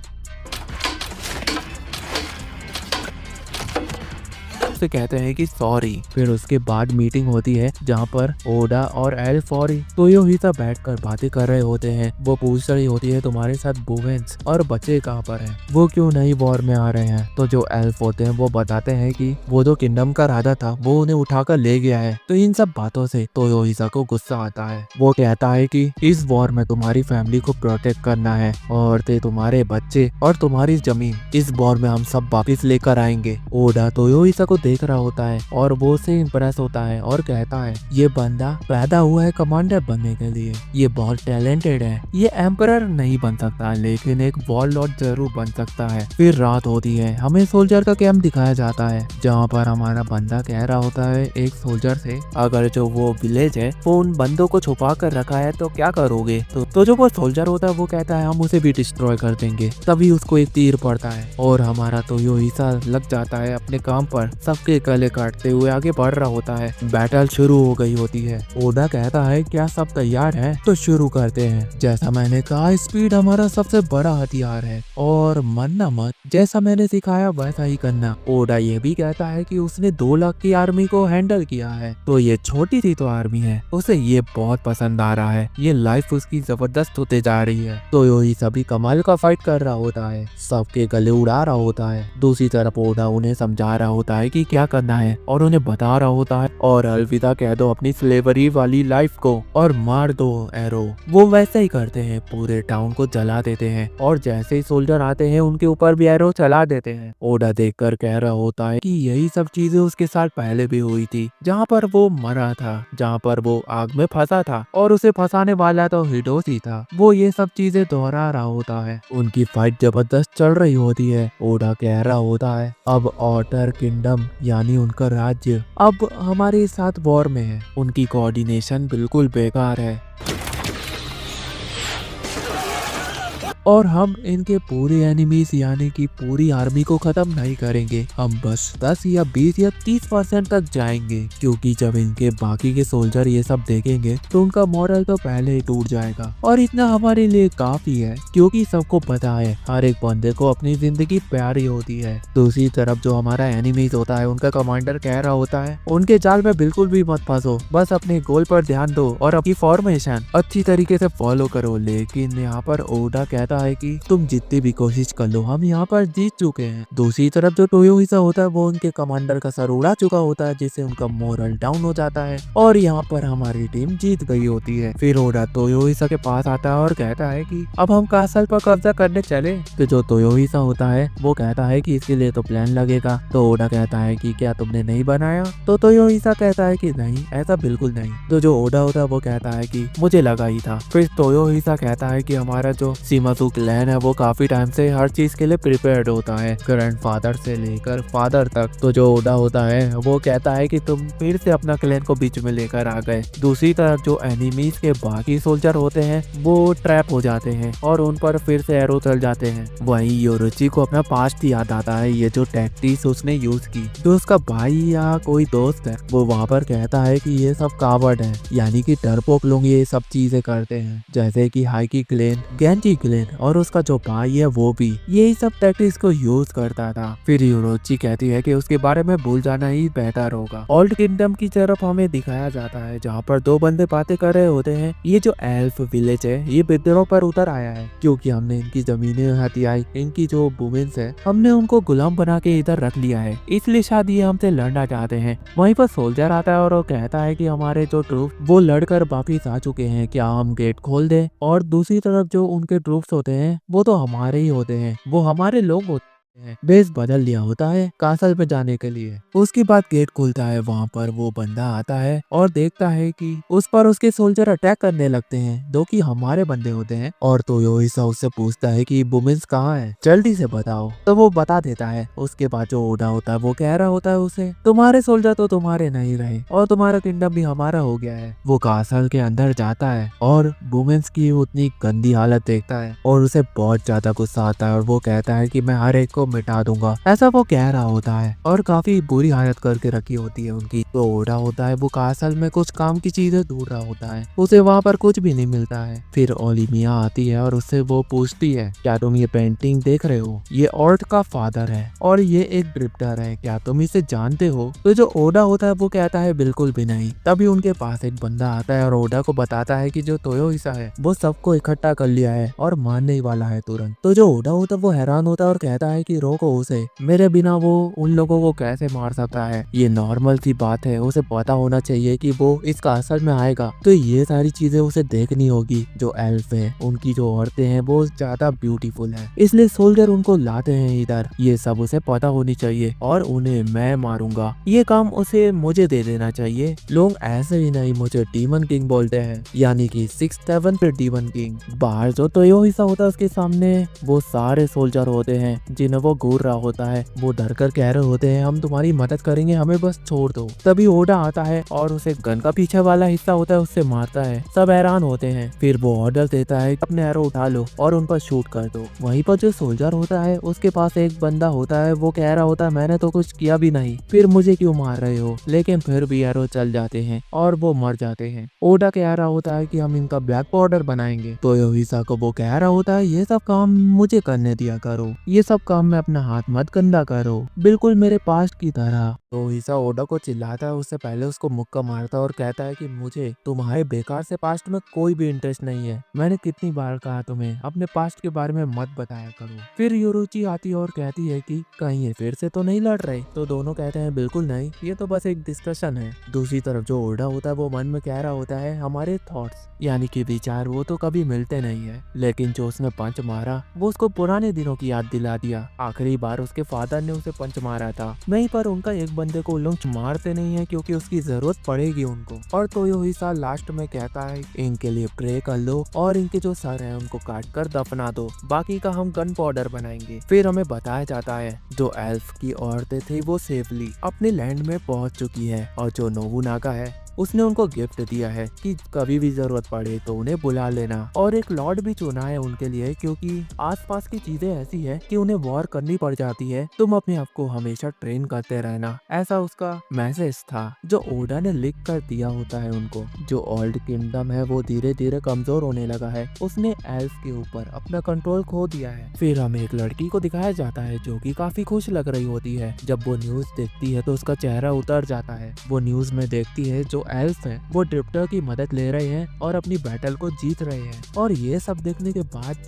से कहते हैं कि सॉरी। फिर उसके बाद मीटिंग होती है जहाँ पर ओडा और एल्फ और तोयोहिसा बैठकर बातें कर रहे होते हैं। वो पूछ रही होती है तुम्हारे साथ बुवेंस और बच्चे कहाँ पर हैं, वो क्यों नई वॉर में आ रहे हैं? तो जो एल्फ होते हैं वो बताते हैं कि वो जो किंगडम का राजा था वो उन्हें उठाकर ले गया है। तो इन सब बातों से तोयोहिसा को गुस्सा आता है। वो कहता है कि इस वॉर में तुम्हारी फैमिली को प्रोटेक्ट करना है, औरतें, तुम्हारे बच्चे और तुम्हारी जमीन, इस वॉर में हम सब वापिस लेकर आएंगे। ओडा तोयोहिसा को देख रहा होता है और वो उससे इम्प्रेस होता है और कहता है ये बंदा पैदा हुआ है कमांडर बनने के लिए, ये बहुत टैलेंटेड है, ये एम्परर नहीं बन सकता लेकिन एक वॉर लॉर्ड जरूर बन सकता है। फिर रात होती है, हमें सोल्जर का कैंप दिखाया जाता है जहाँ पर हमारा बंदा कह रहा होता है एक सोल्जर से, अगर जो वो विलेज है वो उन बंदों को छुपा कर रखा है तो क्या करोगे? तो जो वो सोल्जर होता है वो कहता है हम उसे भी डिस्ट्रॉय कर देंगे। तभी उसको एक तीर पड़ता है और हमारा तो यो हिस्सा लग जाता है अपने काम पर, सबके गले काटते हुए आगे बढ़ रहा होता है। बैटल शुरू हो गई होती है। ओडा कहता है क्या सब तैयार है? तो शुरू करते हैं। जैसा मैंने कहा स्पीड हमारा सबसे बड़ा हथियार है और मरना मत, जैसा मैंने सिखाया वैसा ही करना। ओडा ये भी कहता है कि उसने 2 लाख की आर्मी को हैंडल किया है, तो ये छोटी सी तो आर्मी है, उसे ये बहुत पसंद आ रहा है, ये लाइफ उसकी जबरदस्त होते जा रही है। तो यही सभी कमाल का फाइट कर रहा होता है, सबके गले उड़ा रहा होता है। दूसरी तरफ ओडा उन्हें समझा रहा होता है कि क्या करना है और उन्हें बता रहा होता है और अलविदा कह दो अपनी स्लेवरी वाली लाइफ को और मार दो एरो। वो वैसे ही करते हैं, पूरे टाउन को जला देते हैं और जैसे ही सोल्जर आते हैं उनके ऊपर भी एरो चला देते हैं। ओडा देखकर कह रहा होता है कि यही सब चीजें उसके साथ पहले भी हुई थी, जहाँ पर वो मरा था, जहाँ पर वो आग में फंसा था और उसे फंसाने वाला तो हिडोशी था। वो ये सब चीजें दोहरा रहा होता है। उनकी फाइट जबरदस्त चल रही होती है। ओडा कह रहा होता है अब ऑटर किंगडम यानी उनका राज्य अब हमारे साथ वॉर में है, उनकी कोऑर्डिनेशन बिल्कुल बेकार है और हम इनके पूरे एनिमीज यानी कि पूरी आर्मी को खत्म नहीं करेंगे, हम बस 10 या 20 या 30% तक जाएंगे, क्योंकि जब इनके बाकी के सोल्जर ये सब देखेंगे तो उनका मॉरल तो पहले ही टूट जाएगा और इतना हमारे लिए काफी है, क्योंकि सबको पता है हर एक बंदे को अपनी जिंदगी प्यारी होती है। दूसरी तरफ जो हमारा एनिमीज होता है उनका कमांडर कह रहा होता है उनके जाल में बिल्कुल भी मत फंसो, बस अपने गोल पर ध्यान दो और अपनी फॉर्मेशन अच्छी तरीके से फॉलो करो। लेकिन यहाँ पर ओडा कहता है कि तुम जितनी भी कोशिश कर लो हम यहाँ पर जीत चुके हैं। दूसरी तरफ जो तोयोहिसा होता है वो उनके कमांडर का सर उड़ा चुका होता है, जिससे उनका मोरल डाउन हो जाता है और यहाँ पर हमारी टीम जीत गई होती है। फिर ओडा तोयोहिसा के पास आता है और कहता है कि अब हम कासल पर कब्जा करने चले। तो जो तोयोहिसा होता है वो कहता है कि इसके लिए तो प्लान लगेगा। तो ओडा कहता है कि क्या तुमने नहीं बनाया? तो तोयोहिसा कहता है कि नहीं, ऐसा बिल्कुल नहीं। तो जो ओडा होता है वो कहता है कि मुझे लगा ही था। फिर तोयोहिसा कहता है कि हमारा जो सीमा जो क्लैन है वो काफी टाइम से हर चीज के लिए प्रिपेयर्ड होता है, ग्रैंडफादर से लेकर फादर तक। तो जो ओडा होता है वो कहता है कि तुम फिर से अपना क्लैन को बीच में लेकर आ गए। दूसरी तरफ जो एनिमीज के बाकी सोल्जर होते हैं वो ट्रैप हो जाते हैं और उन पर फिर से एरो चल जाते हैं। वहीं योरोची को अपना पास्ट याद आता है, ये जो टैक्टिक्स उसने यूज की। जो उसका भाई या कोई दोस्त है वो वहाँ पर कहता है कि ये सब कावर्ड है, यानी कि डरपोक लोग ये सब चीजें करते हैं, जैसे कि हाइकी क्लेन, गेंजी क्लेन और उसका जो भाई है वो भी यही सब टैक्टिक्स को यूज करता था। फिर योरोची कहती है कि उसके बारे में भूल जाना ही बेहतर होगा। ओल्ड किंगडम की तरफ हमें दिखाया जाता है जहाँ पर दो बंदे बातें कर रहे होते हैं। ये जो एल्फ विलेज है ये बिद्दरों पर उतर आया है क्योंकि हमने इनकी जमीनें हथियाई, इनकी जो वुमेन्स है हमने उनको गुलाम बना के इधर रख लिया है, इसलिए शायद ये हमसे लड़ना चाहते हैं। वहीं पर सोल्जर आता है और वो कहता है कि हमारे जो ट्रूप वो लड़कर वापिस आ चुके हैं, क्या हम गेट खोल दें। और दूसरी तरफ जो उनके ट्रूप्स होते हैं वो तो हमारे ही होते हैं, वो हमारे लोग होते हैं। बेस बदल लिया होता है कासल पे जाने के लिए। उसके बाद गेट खुलता है, वहाँ पर वो बंदा आता है और देखता है कि उस पर उसके सोल्जर अटैक करने लगते हैं जो कि हमारे बंदे होते हैं। और तो योइसा उससे पूछता है कि वुमेन्स कहाँ है, जल्दी से बताओ। तो वो बता देता है। उसके बाद जो ओडा होता है वो कह रहा होता है उसे, तुम्हारे सोल्जर तो तुम्हारे नहीं रहे और तुम्हारा किंगडम भी हमारा हो गया है। वो कासल के अंदर जाता है और वुमेन्स की उतनी गंदी हालत देखता है और उसे बहुत ज्यादा गुस्सा आता है और वो कहता है कि मैं हर एक को मिटा दूंगा, ऐसा वो कह रहा होता है। और काफी बुरी हालत करके रखी होती है उनकी। तो ओडा होता है वो कासल में कुछ काम की चीजें ढूंढ रहा होता है, उसे वहाँ पर कुछ भी नहीं मिलता है। फिर ओलिमिया आती है और उससे वो पूछती है, क्या तुम ये पेंटिंग देख रहे हो, ये ऑर्ट का फादर है और ये एक ड्रिफ्टर है, क्या तुम इसे जानते हो। तो जो ओडा होता है वो कहता है बिल्कुल भी नहीं। तभी उनके पास एक बंदा आता है और ओडा को बताता है कि जो तोयोहिसा है वो सबको इकट्ठा कर लिया है और मारने वाला है तुरंत। तो जो ओडा होता है वो हैरान होता है और कहता है कि रोको उसे, मेरे बिना वो उन लोगों को कैसे मार सकता है, ये नॉर्मल सी बात है, उसे पता होना चाहिए कि वो इसका असल में आएगा। तो ये सारी चीजें उसे देखनी होगी। जो एल्फ है उनकी जो औरतें हैं वो ज्यादा ब्यूटीफुल है, इसलिए सोल्जर उनको लाते हैं इधर, ये सब उसे पता होनी चाहिए और उन्हें मैं मारूंगा। ये काम उसे मुझे दे देना चाहिए। लोग ऐसे ही नहीं मुझे डीमन किंग बोलते हैं, यानी कि 6th डीमन किंग। बाहर जो तोयोहिसा होता है उसके सामने वो सारे सोल्जर होते हैं जिन्हें वो घूर रहा होता है। वो डर कर कह रहे होते हैं हम तुम्हारी मदद करेंगे, हमें बस छोड़ दो। तभी ओडा आता है और उसे गन का पीछे वाला हिस्सा होता है उससे मारता है। सब हैरान होते हैं। फिर वो ऑर्डर देता है अपने एरो उठा लो और उन पर शूट कर दो। वहीं पर जो सोल्जर होता है उसके पास एक बंदा होता है, वो कह रहा होता है मैंने तो कुछ किया भी नहीं, फिर मुझे क्यों मार रहे हो। लेकिन फिर भी एरो चल जाते हैं और वो मर जाते हैं। ओडा कह रहा होता है कि हम इनका ब्लैक पाउडर बनाएंगे। तो योहिसा को वो कह रहा होता है ये सब काम मुझे करने दिया करो, ये सब काम में अपना हाथ मत गंदा करो, बिल्कुल मेरे पास्ट की तरह। तो हिसा ओडा को चिल्लाता है, उससे पहले उसको मुक्का मारता है और कहता है कि मुझे तुम्हारे बेकार से पास्ट में कोई भी इंटरेस्ट नहीं है। मैंने कितनी बार कहा तुम्हें अपने पास्ट के बारे में मत बताया करो। फिर योरोची आती है और कहती है कि कहीं ये फिर से तो नहीं लड़ रहे। तो दोनों कहते हैं बिल्कुल नहीं, ये तो बस एक डिस्कशन है। दूसरी तरफ जो ओडा होता है वो मन में कह रहा होता है हमारे थॉट्स यानी कि विचार वो तो कभी मिलते नहीं है, लेकिन जो उसने पंच मारा वो उसको पुराने दिनों की याद दिला दिया। आखिरी बार उसके फादर ने उसे पंच मारा था। वहीं पर उनका एक बंदे को लोग मारते नहीं है क्योंकि उसकी जरूरत पड़ेगी उनको। और तोयोहिसा लास्ट में कहता है इनके लिए प्रे कर लो और इनके जो सर है उनको काट कर दफना दो, बाकी का हम गन पाउडर बनाएंगे। फिर हमें बताया जाता है जो एल्फ की औरतें थी वो सेफली अपने लैंड में पहुंच चुकी है और जो नोबुनागा है उसने उनको गिफ्ट दिया है कि कभी भी जरूरत पड़े तो उन्हें बुला लेना। और एक लॉर्ड भी चुना है उनके लिए क्योंकि आसपास की चीजें ऐसी है कि उन्हें वॉर करनी पड़ जाती है। तुम अपने आप को हमेशा ट्रेन करते रहना, ऐसा उसका मैसेज था जो ओडा ने लिख कर दिया होता है उनको। जो ओल्ड किंगडम है वो धीरे धीरे कमजोर होने लगा है, उसने एल्फ के ऊपर अपना कंट्रोल खो दिया है। फिर हमें एक लड़की को दिखाया जाता है जो कि काफी खुश लग रही होती है। जब वो न्यूज देखती है तो उसका चेहरा उतर जाता है। वो न्यूज में देखती है जो एल्फ है वो ड्रिफ्टर की मदद ले रहे हैं और अपनी बैटल को जीत रहे हैं। और ये सब देखने के बाद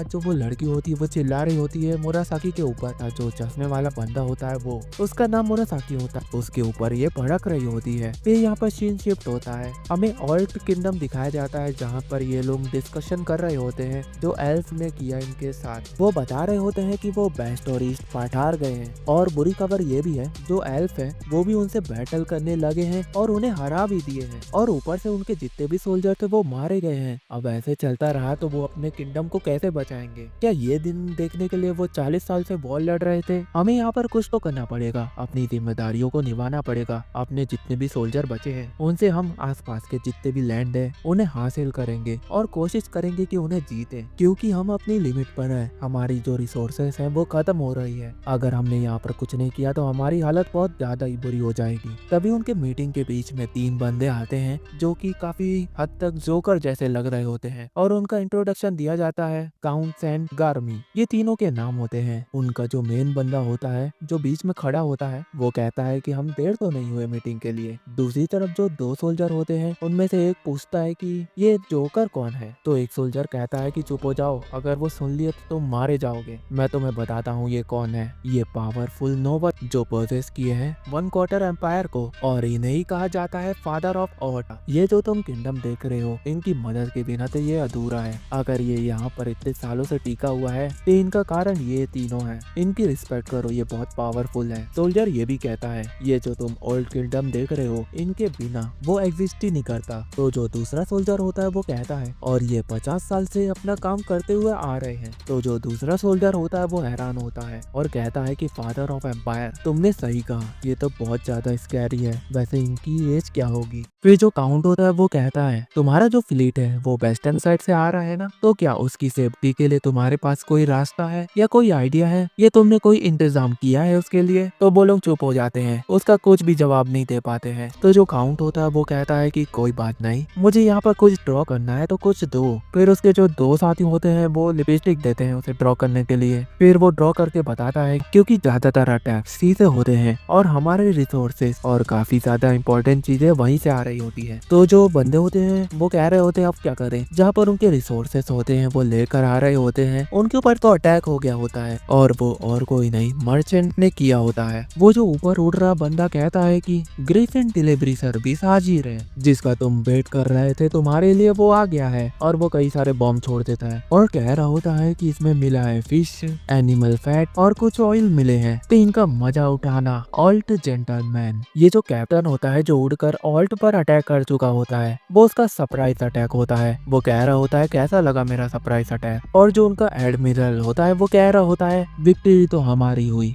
जो वो लड़की होती है वो चिल्ला रही होती है मुरासाकी के ऊपर। जो चश्मे वाला बंदा होता है वो उसका नाम मुरासाकी होता है, उसके ऊपर ये भड़क रही होती है। फिर यहाँ पर सीन शिफ्ट होता है, हमें ओल्ड किंगडम दिखाया जाता है जहाँ पर ये लोग डिस्कशन कर रहे होते हैं जो एल्फ ने किया इनके साथ। वो बता रहे होते हैं कि वो बेस्ट और ईस्ट पाठार गए हैं। और बुरी खबर ये भी है जो एल्फ है वो भी उनसे बैटल करने लगे हैं और उन्हें हरा भी दिए हैं, और ऊपर से उनके जितने भी सोल्जर थे वो मारे गए हैं। अब ऐसे चलता रहा तो वो अपने किंगडम को कैसे बचाएंगे? क्या ये दिन देखने के लिए वो 40 साल से वॉर लड़ रहे थे? हमें यहाँ पर कुछ तो करना पड़ेगा, अपनी जिम्मेदारियों को निभाना पड़ेगा। अपने जितने भी सोल्जर बचे हैं उनसे हम आसपास के जितने भी लैंड है उन्हें हासिल करेंगे और कोशिश करेंगे कि उन्हें जीते, क्योंकि हम अपनी लिमिट पर है। हमारी जो रिसोर्सेस है वो खत्म हो रही है। अगर हमने यहाँ पर कुछ नहीं किया तो हमारी हालत बहुत ज्यादा ही बुरी हो जाएगी। तभी उनके मीटिंग के बीच में 3 बंदे आते हैं जो कि काफी हद तक जोकर जैसे लग रहे होते हैं, और उनका इंट्रोडक्शन दिया जाता है काउंट एंड गार्मी। ये तीनों के नाम होते हैं। उनका जो मेन बंदा होता है जो बीच में खड़ा होता है वो कहता है कि हम देर तो नहीं हुए मीटिंग के लिए। दूसरी तरफ जो 2 सोल्जर होते हैं उनमें से एक पूछता है कि ये जोकर कौन है? तो एक सोल्जर कहता है कि चुप हो जाओ, अगर वो सुन लिए तो तुम मारे जाओगे। मैं तुम्हें बताता हूँ ये कौन है। ये पावरफुल नोबल जो पोजेस किए हैं 1/4 एम्पायर को, और इन्हें ही कहा जाता है फादर ऑफ ऑर्ट। ये जो तुम किंगडम देख रहे हो इनकी मदद के बिना तो ये अधूरा है। अगर ये यहाँ पर इतने सालों से टिका हुआ है तो इनका कारण ये तीनों है। इनकी रिस्पेक्ट करो, ये बहुत पावरफुल है। सोल्जर ये भी कहता है ये जो तुम ओल्ड किंगडम देख रहे हो इनके बिना वो एग्जिस्ट ही नहीं करता। तो जो दूसरा सोल्जर होता है वो कहता है और ये 50 साल से अपना काम करते हुए आ रहे हैं। तो जो दूसरा सोल्जर होता है वो हैरान होता है और कहता है कि फादर ऑफ एम्पायर, तुमने सही कहा, ये तो बहुत ज्यादा स्कैरी है। वैसे इनकी एज क्या होगी? फिर जो काउंट होता है वो कहता है तुम्हारा जो फ्लीट है वो वेस्टर्न साइड से आ रहा है ना, तो क्या उसकी सेफ्टी के लिए तुम्हारे पास कोई रास्ता है या कोई आइडिया है, या तुमने कोई इंतजाम किया है उसके लिए? तो वो लोग चुप हो जाते हैं, उसका कुछ भी जवाब नहीं दे पाते हैं। तो जो काउंट होता है वो कहता है कि कोई बात नहीं, मुझे यहाँ पर कुछ ड्रॉ करना है तो कुछ दो। फिर उसके जो 2 साथी होते हैं वो लिपस्टिक देते हैं उसे ड्रॉ करने के लिए। फिर वो ड्रॉ करके बताता है क्योंकि ज्यादातर अटैक सी से होते हैं और हमारे रिसोर्सेस और काफी ज्यादा इंपॉर्टेंट चीजें वहीं से आ रही होती है। तो जो बंदे होते हैं वो कह रहे होते हैं अब क्या करें, जहाँ पर उनके रिसोर्सेस होते हैं वो लेकर आ रहे होते हैं उनके ऊपर तो अटैक हो गया होता है, और वो और कोई नहीं मर्चेंट ने किया होता है। वो जो ऊपर उड़ रहा बंदा कहता है कि ग्रिफिन डिलीवरी सर्विस हाजिर है, जिसका तुम वेट कर रहे थे तुम्हारे लिए वो आ गया है, और वो कई सारे बॉम्ब छोड़ देता है और कह रहा होता है कि इसमें मिला है फिश, एनिमल फैट और कुछ ऑयल मिले हैं, तो इनका मजा उठाना। ऑल्ट जेंटलमैन, ये जो कैप्टन होता है जो उड़कर ऑल्ट पर अटैक कर चुका होता है वो उसका सरप्राइज अटैक होता है। वो कह रहा होता है कैसा लगा मेरा सरप्राइज अटैक, और जो उनका एडमिरल होता है वो कह रहा होता है विक्ट्री तो हमारी हुई।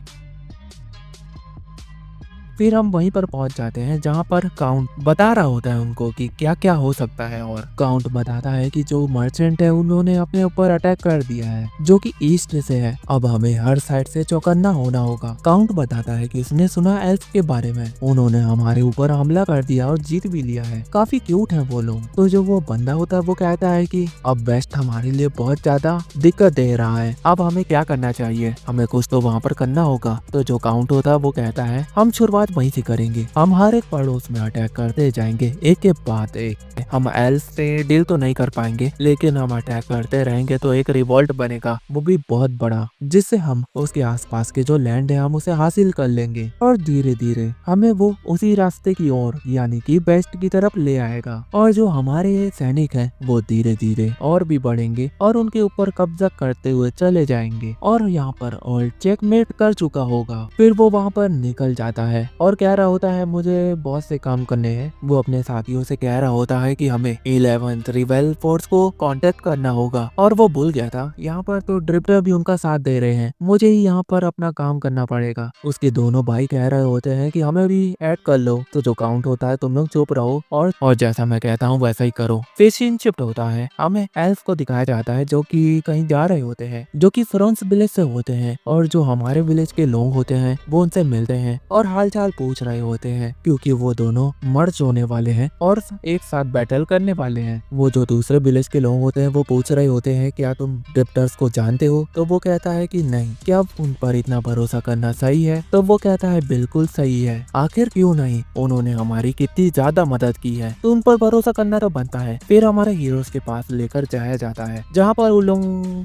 फिर हम वहीं पर पहुंच जाते हैं जहां पर काउंट बता रहा होता है उनको कि क्या क्या हो सकता है, और काउंट बताता है कि जो मर्चेंट है उन्होंने अपने ऊपर अटैक कर दिया है जो कि ईस्ट से है। अब हमें हर साइड से चौकन्ना होना होगा। काउंट बताता है कि उसने सुना एल्फ के बारे में, उन्होंने हमारे ऊपर हमला कर दिया और जीत भी लिया है, काफी क्यूट है वो लोग। तो जो वो बंदा होता है वो कहता है कि अब वेस्ट हमारे लिए बहुत ज्यादा दिक्कत दे रहा है, अब हमें क्या करना चाहिए, हमें कुछ तो वहाँ पर करना होगा। तो जो काउंट होता है वो कहता है हम शुरुआत वहीं से करेंगे, हम हर एक पड़ोस में अटैक करते जाएंगे एक के बाद एक। हम एल्फ से डील तो नहीं कर पाएंगे लेकिन हम अटैक करते रहेंगे तो एक रिवॉल्ट बनेगा, वो भी बहुत बड़ा, जिससे हम उसके आसपास के जो लैंड है हम उसे हासिल कर लेंगे, और धीरे धीरे हमें वो उसी रास्ते की ओर यानी कि वेस्ट की तरफ ले आएगा। और जो हमारे सैनिक हैं वो धीरे धीरे और भी बढ़ेंगे और उनके ऊपर कब्जा करते हुए चले जाएंगे, और यहाँ पर ऑल्ट चेकमेट कर चुका होगा। फिर वो वहाँ पर निकल जाता है और कह रहा होता है मुझे बहुत से काम करने हैं। वो अपने साथियों से कह रहा होता है कि हमें 11th रिबेल फोर्स को कांटेक्ट करना होगा, और वो भूल गया था यहाँ पर तो ड्रिफ्टर भी उनका साथ दे रहे हैं, मुझे ही यहाँ पर अपना काम करना पड़ेगा। उसके दोनों भाई कह रहे होते हैं कि हमें भी ऐड कर लो। तो जो काउंट होता है तुम लोग चुप रहो और जैसा मैं कहता हूँ वैसा ही करो। फिर सीन शिफ्ट होता है, हमें एल्फ को दिखाया जाता है जो कि कहीं जा रहे होते हैं, जो कि फ्रांस विलेज से होते हैं, और जो हमारे विलेज के लोग होते हैं वो उनसे मिलते हैं और हालचाल पूछ रहे होते हैं क्योंकि वो दोनों मर्ज होने वाले हैं और एक साथ बैटल करने वाले हैं। वो जो दूसरे विलेज के लोग होते हैं वो पूछ रहे होते हैं क्या तुम ड्रिफ्टर्स को जानते हो? तो वो कहता है कि नहीं। क्या उन पर इतना भरोसा करना सही है? तो वो कहता है बिल्कुल सही है, आखिर क्यों नहीं, उन्होंने हमारी कितनी ज्यादा मदद की है तो उन पर भरोसा करना तो बनता है। फिर हमारे हीरोज के पास लेकर जाया जाता है जहाँ पर वो लोग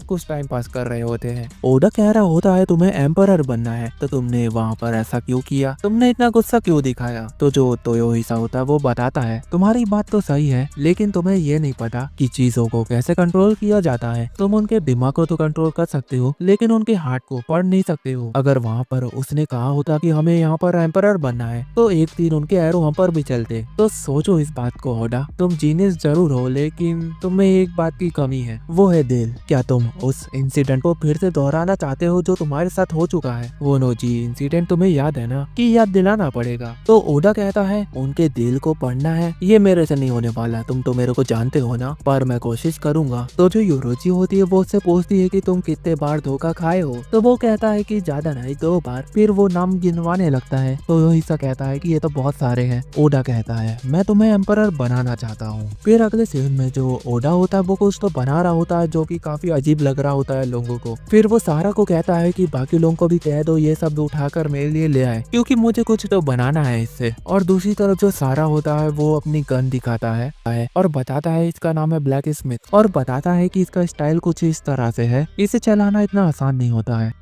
कुछ टाइम पास कर रहे होते हैं। ओडा कह रहा होता है तुम्हें एम्परर बनना है तो तुमने वहाँ पर ऐसा क्यों किया, तुमने इतना गुस्सा क्यों दिखाया? तो जो तोयोहिसा होता है वो बताता है तुम्हारी बात तो सही है, लेकिन तुम्हें ये नहीं पता कि चीजों को कैसे कंट्रोल किया जाता है। तुम उनके दिमाग को तो कंट्रोल कर सकते हो, लेकिन उनके हार्ट को पढ़ नहीं सकते हो। अगर वहाँ पर उसने कहा होता कि हमें यहाँ पर एम्परर बनना है, तो एक दिन उनके एरो हम पर भी चलते। तो सोचो इस बात को ओडा, तुम जीनियस जरूर हो, लेकिन तुम्हें एक बात की कमी है, वो है दिल। क्या तुम उस इंसिडेंट को फिर से दोहराना चाहते हो जो तुम्हारे साथ हो चुका है? वो नोजी इंसिडेंट तुम्हें याद है ना? कि याद दिलाना पड़ेगा। तो ओडा कहता है उनके दिल को पढ़ना है, ये मेरे से नहीं होने वाला, तुम तो मेरे को जानते हो ना, पर मैं कोशिश करूंगा। तो जो यूरोजी होती है वो उससे पूछती है कि तुम कितने बार धोखा खाए हो? तो वो कहता है कि ज्यादा नहीं, 2 बार। फिर वो नाम गिनवाने लगता है। तो योहिसा कहता है कि ये तो बहुत सारे हैं। ओडा कहता है मैं तुम्हें एम्परर बनाना चाहता हूँ। फिर अगले सीन में जो ओडा होता है वो कुछ तो बना रहा होता है जो कि काफी अजीब लग रहा होता है लोगों को। फिर वो सारा को कहता है कि बाकी लोगों को भी कह दो ये सब उठाकर मेरे लिए ले आए, क्योंकि मुझे कुछ तो बनाना है इससे। और दूसरी तरफ जो सारा होता है वो अपनी गन दिखाता है और बताता है इसका नाम है ब्लैक स्मिथ, और बताता है कि इसका स्टाइल कुछ इस तरह से है, इसे चलाना इतना आसान नहीं होता है।